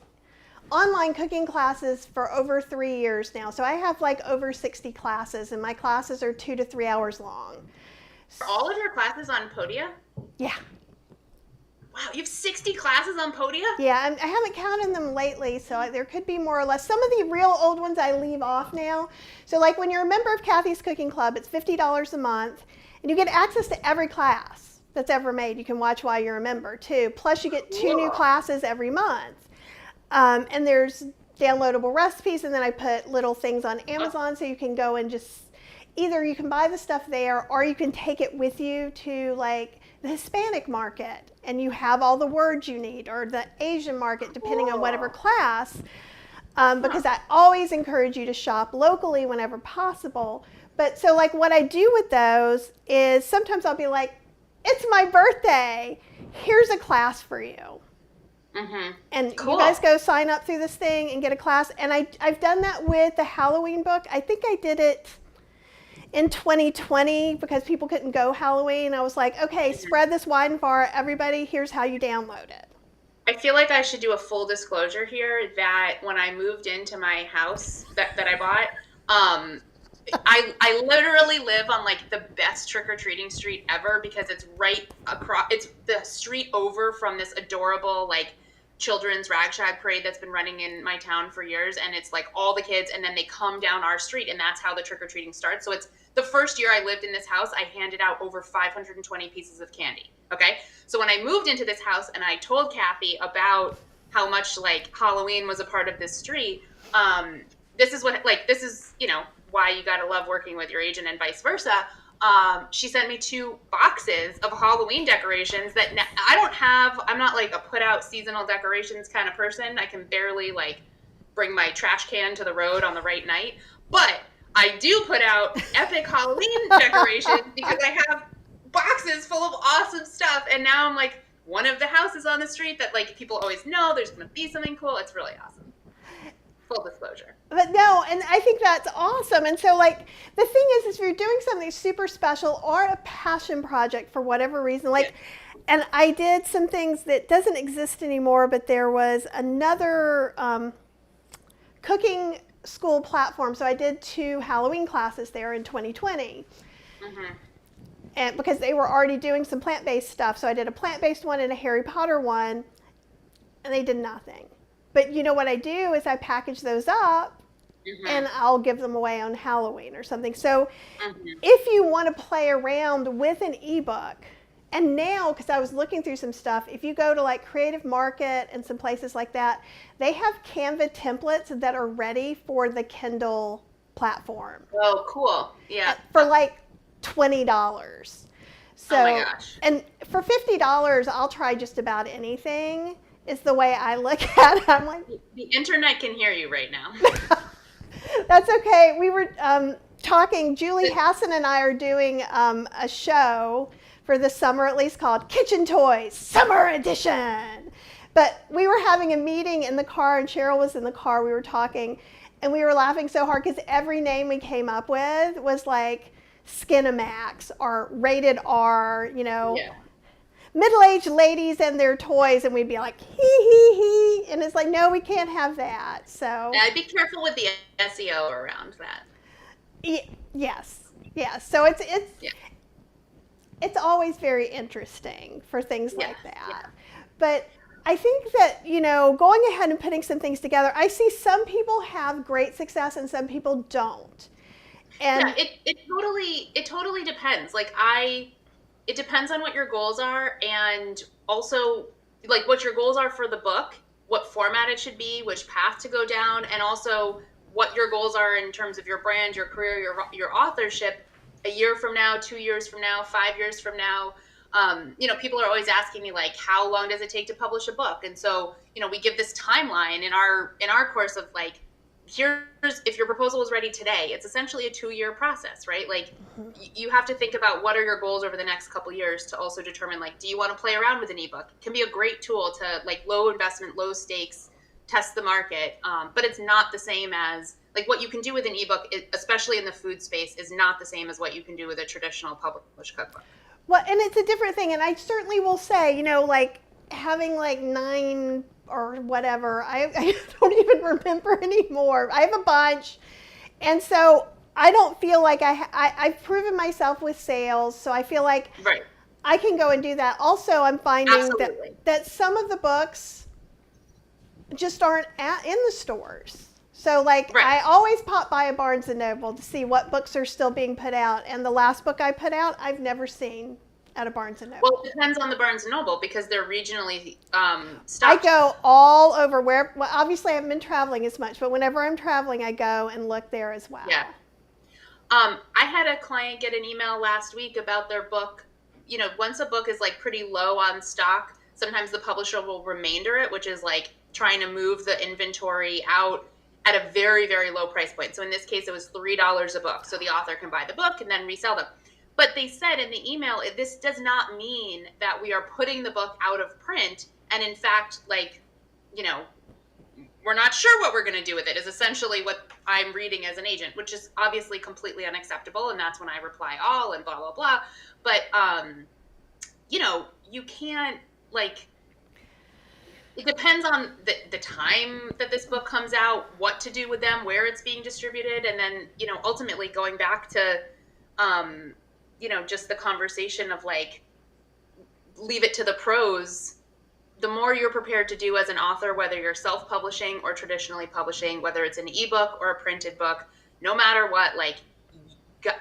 online cooking classes for over 3 years now. So I have like over 60 classes, and my classes are 2 to 3 hours long. Are all of your classes on Podia? Yeah. Wow, you have 60 classes on Podia? Yeah, I haven't counted them lately, so there could be more or less. Some of the real old ones I leave off now. So like when you're a member of Kathy's Cooking Club, it's $50 a month, and you get access to every class that's ever made. You can watch while you're a member too. Plus you get 2 new classes every month. And there's downloadable recipes, and then I put little things on Amazon so you can go and just, either you can buy the stuff there or you can take it with you to like the Hispanic market and you have all the words you need, or the Asian market, depending on whatever class, because I always encourage you to shop locally whenever possible. But so like what I do with those is sometimes I'll be like, it's my birthday, here's a class for you. Mm-hmm. And cool. You guys go sign up through this thing and get a class. And I've done that with the Halloween book. I think I did it in 2020 because people couldn't go Halloween. I was like, okay, spread this wide and far. Everybody, here's how you download it. I feel like I should do a full disclosure here that when I moved into my house that I bought, I literally live on like the best trick-or-treating street ever because it's right across, it's the street over from this adorable like children's rag shag parade that's been running in my town for years. And it's like all the kids, and then they come down our street, and that's how the trick-or-treating starts. So it's the first year I lived in this house, I handed out over 520 pieces of candy. Okay. So when I moved into this house and I told Kathy about how much like Halloween was a part of this street, this is why you got to love working with your agent and vice versa. She sent me 2 boxes of Halloween decorations that I'm not like a put out seasonal decorations kind of person. I can barely like bring my trash can to the road on the right night, but I do put out epic Halloween decorations because I have boxes full of awesome stuff. And now I'm like one of the houses on the street that like people always know there's going to be something cool. It's really awesome. Full disclosure. But no, and I think that's awesome. And so like the thing is if you're doing something super special or a passion project for whatever reason, like, and I did some things that doesn't exist anymore, but there was another cooking school platform. So I did 2 Halloween classes there in 2020. Mm-hmm. And because they were already doing some plant-based stuff. So I did a plant-based one and a Harry Potter one, and they did nothing. But you know what I do is I package those up, mm-hmm. and I'll give them away on Halloween or something. So mm-hmm. if you want to play around with an ebook, and now, because I was looking through some stuff, if you go to like Creative Market and some places like that, they have Canva templates that are ready for the Kindle platform. Oh, cool. Yeah. For like $20. So, oh my gosh. And for $50, I'll try just about anything. Is the way I look at it. I'm like, the internet can hear you right now. That's okay. We were talking. Julie Hassan and I are doing a show for the summer, at least, called Kitchen Toys Summer Edition. But we were having a meeting in the car, and Cheryl was in the car. We were talking, and we were laughing so hard because every name we came up with was like Skinamax or Rated R, Yeah. Middle-aged ladies and their toys, and we'd be like, hee, and it's like, no, we can't have that. So I'd be careful with the SEO around that. Yes. So it's always very interesting for things like that. Yeah. But I think that, going ahead and putting some things together, I see some people have great success and some people don't. And yeah, it totally depends. Like it depends on what your goals are, and also like what your goals are for the book, what format it should be, which path to go down, and also what your goals are in terms of your brand, your career, your authorship a year from now, 2 years from now, 5 years from now. People are always asking me like, how long does it take to publish a book? And so, we give this timeline in our course of like, here's, if your proposal is ready today, it's essentially a 2-year process, right? Like you have to think about what are your goals over the next couple years to also determine like, do you want to play around with an ebook? It can be a great tool to like low investment, low stakes, test the market. But it's not the same as like what you can do with an ebook, especially in the food space, is not the same as what you can do with a traditional published cookbook. Well, and it's a different thing. And I certainly will say, like having like 9 or whatever, I don't even remember anymore. I have a bunch. And so I don't feel like I've proven myself with sales. So I feel like right. I can go and do that. Also, I'm finding that some of the books just aren't in the stores. So like right. I always pop by a Barnes & Noble to see what books are still being put out. And the last book I put out, I've never seen at a Barnes & Noble. Well, it depends on the Barnes & Noble because they're regionally stocked. I go all over well, obviously I haven't been traveling as much, but whenever I'm traveling, I go and look there as well. Yeah. I had a client get an email last week about their book. Once a book is like pretty low on stock, sometimes the publisher will remainder it, which is like trying to move the inventory out at a very, very low price point. So in this case, it was $3 a book. So the author can buy the book and then resell them. But they said in the email, this does not mean that we are putting the book out of print. And in fact, like, we're not sure what we're going to do with it is essentially what I'm reading as an agent, which is obviously completely unacceptable. And that's when I reply all and blah, blah, blah. But, you can't like, it depends on the time that this book comes out, what to do with them, where it's being distributed. And then, ultimately going back to, just the conversation of like, leave it to the pros. The more you're prepared to do as an author, whether you're self-publishing or traditionally publishing, whether it's an ebook or a printed book, no matter what, like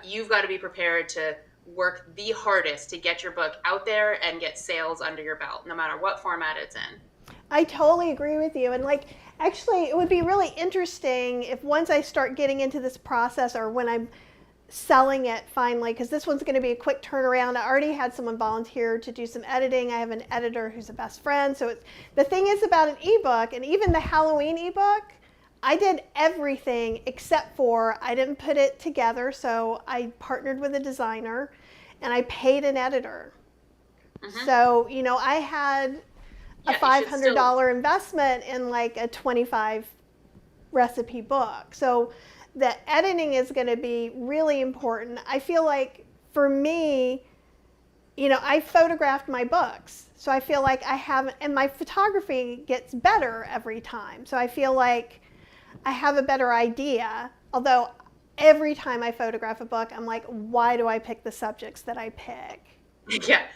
you've got to be prepared to work the hardest to get your book out there and get sales under your belt, no matter what format it's in. I totally agree with you. And like, actually, it would be really interesting if once I start getting into this process or when I'm selling it finally, because this one's going to be a quick turnaround. I already had someone volunteer to do some editing. I have an editor who's a best friend. So the thing is about an ebook, and even the Halloween ebook, I did everything except for I didn't put it together. So I partnered with a designer and I paid an editor. Mm-hmm. So, I had a $500 investment in like a 25 recipe book. So the editing is going to be really important. I feel like for me, I photographed my books. So I feel like I haven't, and my photography gets better every time. So I feel like I have a better idea. Although every time I photograph a book, I'm like, why do I pick the subjects that I pick? Yeah.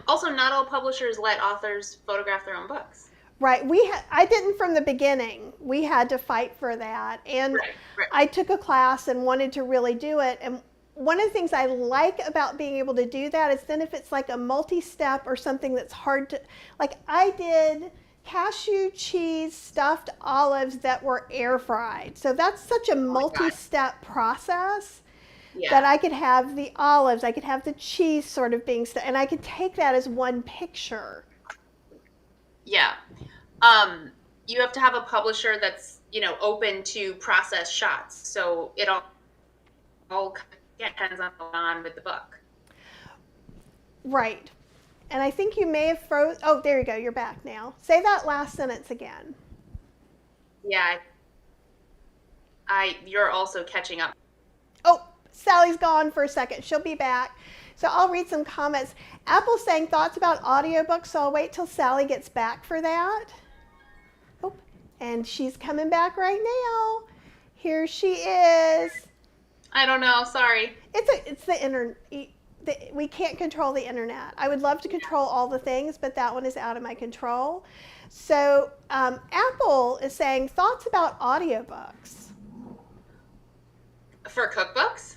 Also, not all publishers let authors photograph their own books. Right. I didn't from the beginning. We had to fight for that. And right. I took a class and wanted to really do it. And one of the things I like about being able to do that is then if it's like a multi-step or something that's hard to, like I did cashew cheese stuffed olives that were air fried. So that's such a multi-step process. Yeah. That I could have the olives, I could have the cheese sort of being and I could take that as one picture. Yeah. You have to have a publisher that's, open to process shots. So it all depends on with the book. Right. And I think you may have froze. Oh, there you go. You're back now. Say that last sentence again. Yeah. You're also catching up. Oh, Sally's gone for a second. She'll be back. So I'll read some comments. Apple's saying thoughts about audiobooks, so I'll wait till Sally gets back for that. Oh, and she's coming back right now. Here she is. I don't know. Sorry. It's the internet. We can't control the internet. I would love to control all the things, but that one is out of my control. So Apple is saying thoughts about audiobooks. For cookbooks?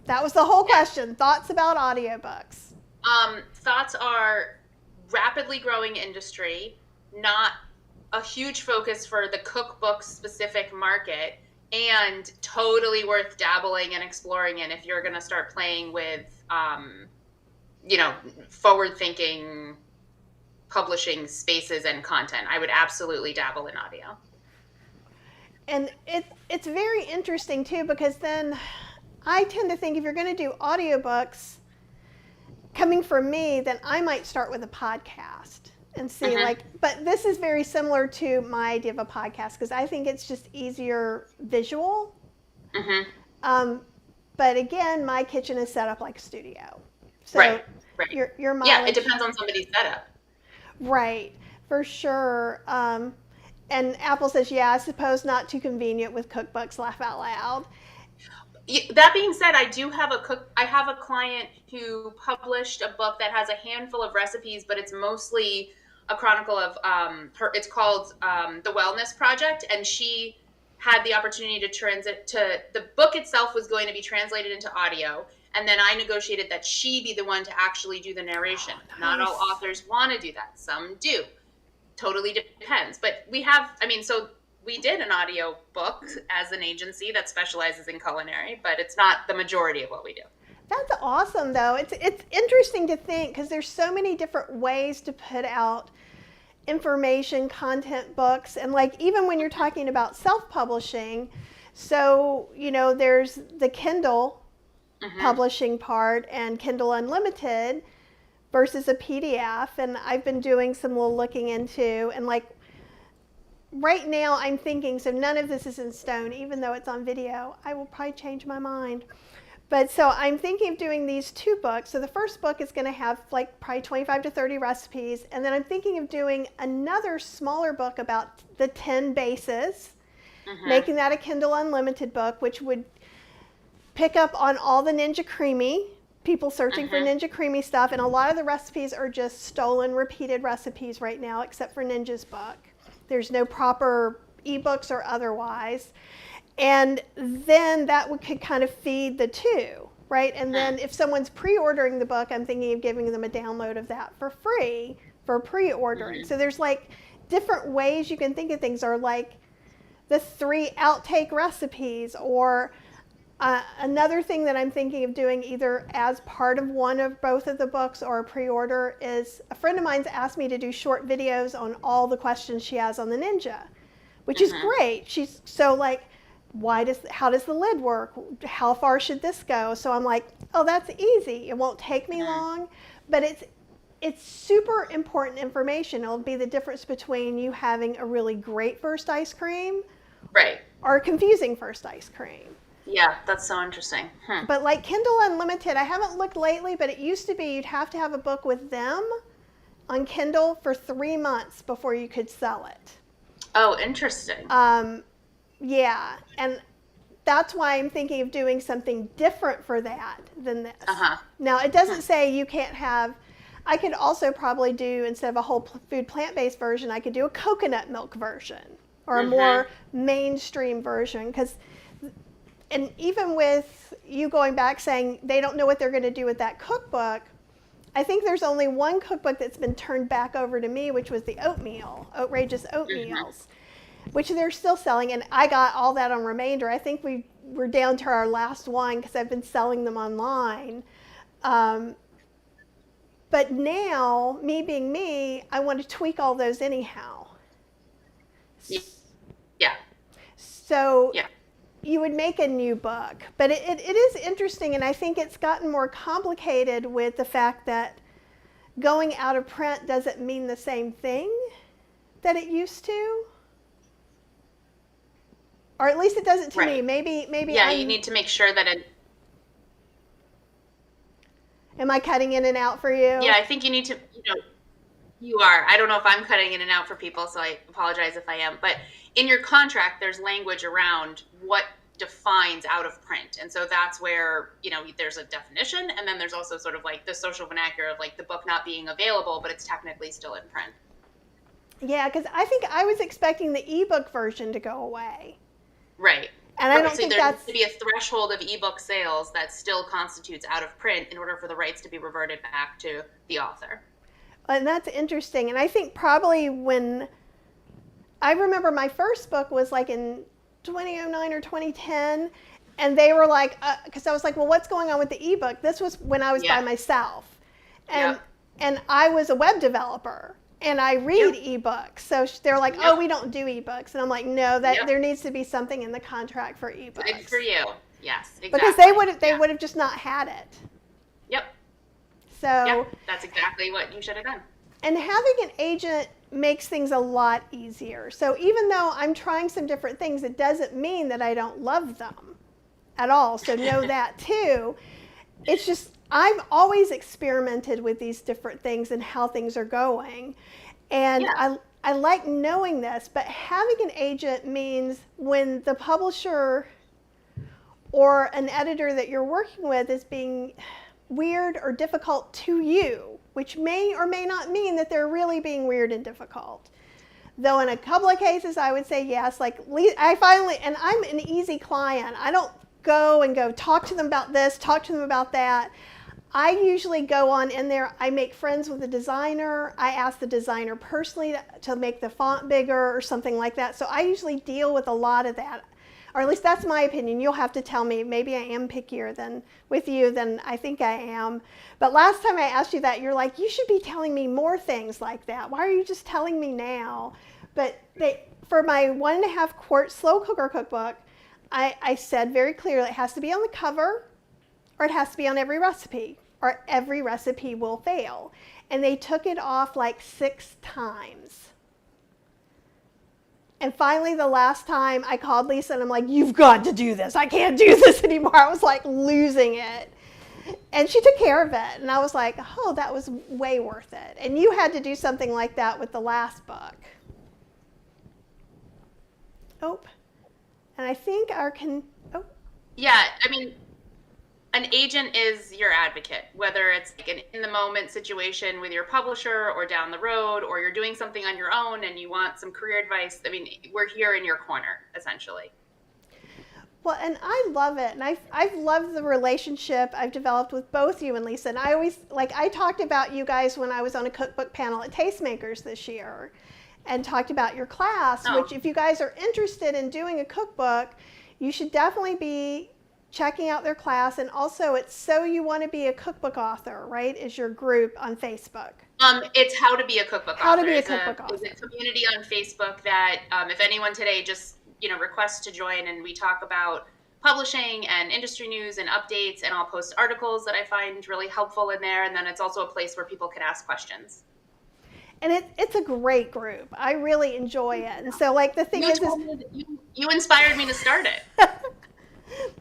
That was the whole question. Thoughts about audiobooks. Thoughts are rapidly growing industry, not a huge focus for the cookbook specific market, and totally worth dabbling and exploring in if you're going to start playing with, you know, forward thinking publishing spaces and content. I would absolutely dabble in audio. And it's very interesting too, because then I tend to think if you're going to do audiobooks, coming from me, then I might start with a podcast and see but this is very similar to my idea of a podcast because I think it's just easier visual. But again, my kitchen is set up like a studio. So right. your mileage, yeah, it depends on somebody's setup. Right, for sure. And Apple says, yeah, I suppose not too convenient with cookbooks, laugh out loud. That being said, I have a client who published a book that has a handful of recipes, but it's mostly a chronicle of it's called The Wellness Project, and she had the opportunity to the book itself was going to be translated into audio, and then I negotiated that she be the one to actually do the narration. Oh, nice. Not all authors want to do that. Some do. Totally depends. But so we did an audio book as an agency that specializes in culinary, but it's not the majority of what we do. That's awesome, though. It's interesting to think because there's so many different ways to put out information, content, books, and like even when you're talking about self-publishing, so there's the Kindle publishing part and Kindle Unlimited versus a PDF, and I've been doing some little looking into, and like right now I'm thinking, so none of this is in stone, even though it's on video. I will probably change my mind. But so I'm thinking of doing these two books. So the first book is going to have like probably 25 to 30 recipes. And then I'm thinking of doing another smaller book about the 10 bases, making that a Kindle Unlimited book, which would pick up on all the Ninja Creamy, people searching for Ninja Creamy stuff. And a lot of the recipes are just stolen, repeated recipes right now, except for Ninja's book. There's no proper ebooks or otherwise. And then that could kind of feed the two, right? And then if someone's pre-ordering the book, I'm thinking of giving them a download of that for free for pre-ordering. So there's like different ways you can think of things, or like the 3 outtake recipes, or another thing that I'm thinking of doing either as part of one of both of the books or a pre-order is a friend of mine's asked me to do short videos on all the questions she has on the Ninja, which is great. She's so like, how does the lid work? How far should this go? So I'm like, oh, that's easy. It won't take me long, but it's super important information. It'll be the difference between you having a really great first ice cream, right, or a confusing first ice cream. Yeah, that's so interesting. But like Kindle Unlimited, I haven't looked lately, but it used to be you'd have to have a book with them on Kindle for 3 months before you could sell it. Oh, interesting. Yeah, and that's why I'm thinking of doing something different for that than this. Now, it doesn't say you can't have, I could also probably do, instead of a whole food plant-based version, I could do a coconut milk version or a more mainstream version. And even with you going back saying they don't know what they're going to do with that cookbook, I think there's only one cookbook that's been turned back over to me, which was the outrageous oatmeals. Which they're still selling, and I got all that on Remainder. I think we're down to our last one because I've been selling them online. But now, me being me, I want to tweak all those anyhow. Yeah. So you would make a new book. But it is interesting, and I think it's gotten more complicated with the fact that going out of print doesn't mean the same thing that it used to. Or at least it doesn't to me. Maybe. Yeah, you need to make sure that it. Am I cutting in and out for you? Yeah, I think you need to. You are. I don't know if I'm cutting in and out for people, so I apologize if I am. But in your contract, there's language around what defines out of print, and so that's where there's a definition, and then there's also sort of like the social vernacular of like the book not being available, but it's technically still in print. Yeah, because I think I was expecting the ebook version to go away. Right. And I don't think there that's... needs to be a threshold of ebook sales that still constitutes out of print in order for the rights to be reverted back to the author. And that's interesting. And I think probably when I remember my first book was like in 2009 or 2010, and they were like, because I was like, well, what's going on with the ebook? This was when I was by Yeah. myself, and Yep. and I was a web developer, and I read Yep. ebooks. So they're like, oh, Yep. we don't do ebooks, and I'm like, no, that Yep. there needs to be something in the contract for Good for ebooks you. Yes, because exactly. they Yeah. would have just not had it. Yep. Yep. So, That's exactly what you should have done. and having an agent makes things a lot easier. So even though I'm trying some different things, it doesn't mean that I don't love them at all. So know that too. It's just I've always experimented with these different things and how things are going. And Yeah. I like knowing this, but having an agent means when the publisher or an editor that you're working with is being weird or difficult to you, which may or may not mean that they're really being weird and difficult. Though in a couple of cases, I would say yes. Like I finally, and I'm an easy client. I don't go talk to them about this, talk to them about that. I usually go on in there. I make friends with the designer. I ask the designer personally to make the font bigger or something like that. So I usually deal with a lot of that. Or at least that's my opinion. You'll have to tell me. Maybe I am pickier than with you than I think I am. But last time I asked you that, you're like, you should be telling me more things like that. Why are you just telling me now? But for my 1.5 quart slow cooker cookbook, I said very clearly it has to be on the cover or it has to be on every recipe or every recipe will fail. And they took it off like 6 times. And finally, the last time I called Lisa and I'm like, you've got to do this. I can't do this anymore. I was like losing it. And she took care of it. And I was like, oh, that was way worth it. And you had to do something like that with the last book. Oh, and I think Yeah. I mean, an agent is your advocate, whether it's like an in the moment situation with your publisher or down the road, or you're doing something on your own and you want some career advice. I mean, we're here in your corner, essentially. well, and I love it. And I've loved the relationship I've developed with both you and Lisa. And I always, like, I talked about you guys when I was on a cookbook panel at Tastemakers this year and talked about your class, which if you guys are interested in doing a cookbook, you should definitely be checking out their class. And also it's So You Want to Be a Cookbook Author, right? Is your group on Facebook. It's How to Be a Cookbook How Author. to be a It's cookbook author. It's a community on Facebook that if anyone today just requests to join, and we talk about publishing and industry news and updates, and I'll post articles that I find really helpful in there. And then it's also a place where people can ask questions. And it's a great group. I really enjoy it. And so, like, the thing is You inspired me to start it.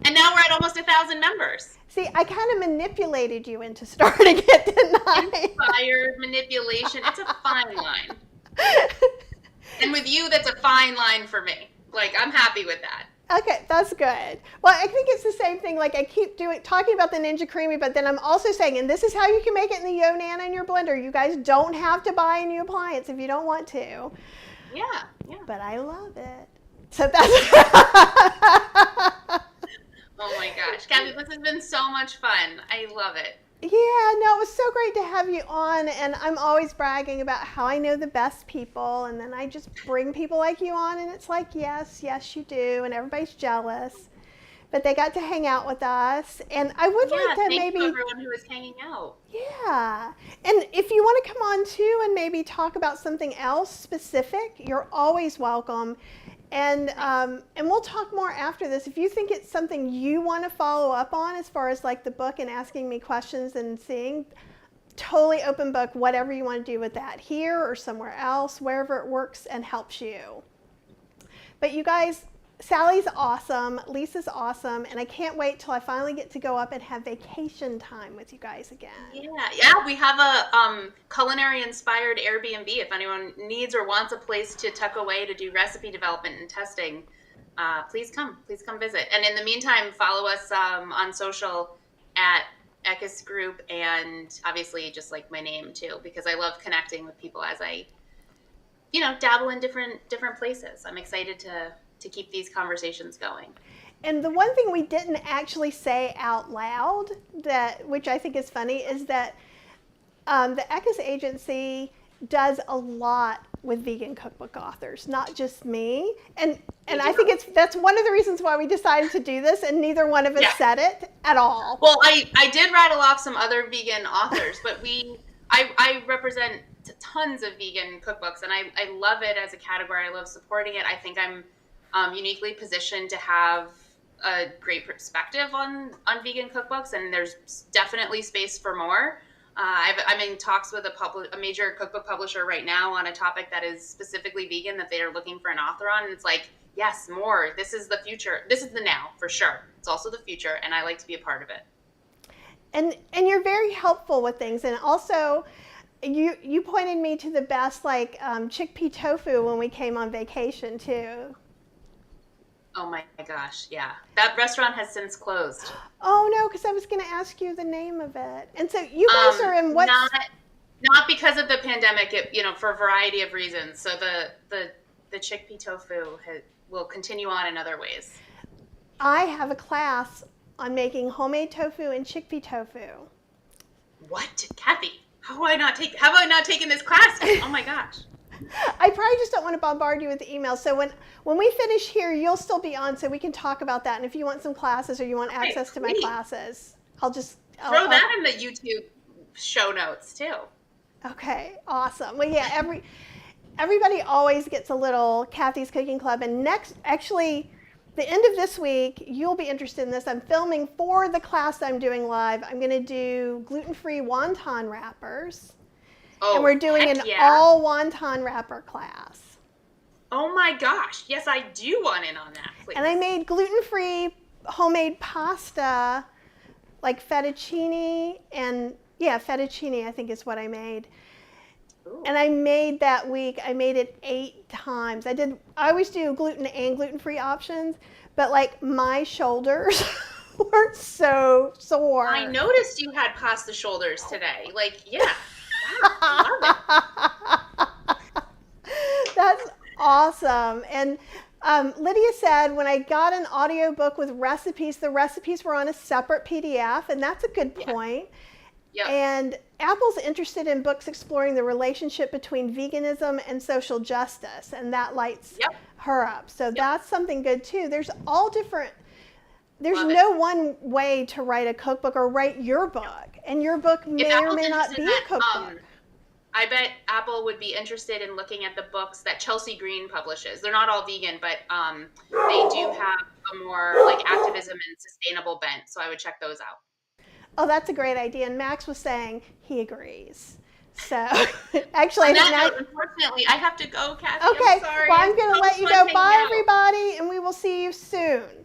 And now we're at almost 1,000 members. see, I kind of manipulated you into starting it, didn't I? Inspired, manipulation. It's a fine line. And with you, that's a fine line for me. Like, I'm happy with that. Okay, that's good. Well, I think it's the same thing. Like, I keep talking about the Ninja Creamy, but then I'm also saying, and this is how you can make it in the Yo Nana in your blender. You guys don't have to buy a new appliance if you don't want to. Yeah. But I love it. So that's. Oh my gosh. Kathy, this has been so much fun. I love it. Yeah, no, it was so great to have you on, and I'm always bragging about how I know the best people, and then I just bring people like you on, and it's like, yes, you do, and everybody's jealous. But they got to hang out with us, and I would like to thank maybe, you everyone who was hanging out. yeah, and if you want to come on too and maybe talk about something else specific, you're always welcome. And we'll talk more after this. If you think it's something you want to follow up on as far as like the book and asking me questions and seeing, totally open book, whatever you want to do with that, here or somewhere else, wherever it works and helps you. But you guys, Sally's awesome, Lisa's awesome, and I can't wait till I finally get to go up and have vacation time with you guys again. Yeah, we have a culinary inspired Airbnb. If anyone needs or wants a place to tuck away to do recipe development and testing, please come visit. And in the meantime, follow us on social at Ekus Group, and obviously just like my name too, because I love connecting with people as I, dabble in different places. I'm excited to keep these conversations going. And the one thing we didn't actually say out loud, which I think is funny, is that the Ekus agency does a lot with vegan cookbook authors, not just me. And I think that's one of the reasons why we decided to do this, and neither one of us said it at all. Well, I did rattle off some other vegan authors, but I represent tons of vegan cookbooks, and I love it as a category. I love supporting it. I think I'm uniquely positioned to have a great perspective on vegan cookbooks, and there's definitely space for more. I'm in talks with a major cookbook publisher right now on a topic that is specifically vegan that they are looking for an author on. And it's like, yes, more. This is the future. This is the now, for sure. It's also the future, and I like to be a part of it. And you're very helpful with things. And also, you pointed me to the best, like, chickpea tofu when we came on vacation, too. Oh my gosh, yeah. That restaurant has since closed. Oh no, because I was going to ask you the name of it. And so you guys are in what? Not because of the pandemic, for a variety of reasons. So the chickpea tofu will continue on in other ways. I have a class on making homemade tofu and chickpea tofu. What, Kathy? Have I not taken this class? Oh my gosh. I probably just don't want to bombard you with emails. So when we finish here, you'll still be on, so we can talk about that. And if you want some classes or you want access to my classes, I'll throw that in the YouTube show notes too. Okay, awesome. Well, yeah, everybody always gets a little Kathy's Cooking Club. And actually, the end of this week, you'll be interested in this. I'm filming for the class I'm doing live. I'm going to do gluten-free wonton wrappers. Oh, and we're doing an all wonton wrapper class. Oh my gosh. Yes, I do want in on that, please. And I made gluten-free homemade pasta, like fettuccine, fettuccine I think is what I made. Ooh. And I made that week, I made it 8 times. I always do gluten and gluten-free options, but like my shoulders were so sore. I noticed you had pasta shoulders today. Like, yeah. That's awesome. And Lydia said when I got an audiobook with recipes, the recipes were on a separate PDF, and that's a good point. Yep. And Apple's interested in books exploring the relationship between veganism and social justice, and that lights her up. So that's something good too. There's no one way to write a cookbook or write your book. And your book may or may not be a cookbook. I bet Apple would be interested in looking at the books that Chelsea Green publishes. They're not all vegan, but they do have a more like activism and sustainable bent. So I would check those out. Oh, that's a great idea. And Max was saying he agrees. So actually, unfortunately, I have to go, Kathy. Okay, I'm sorry. well, I'm going to let you go. Bye, everybody, and we will see you soon.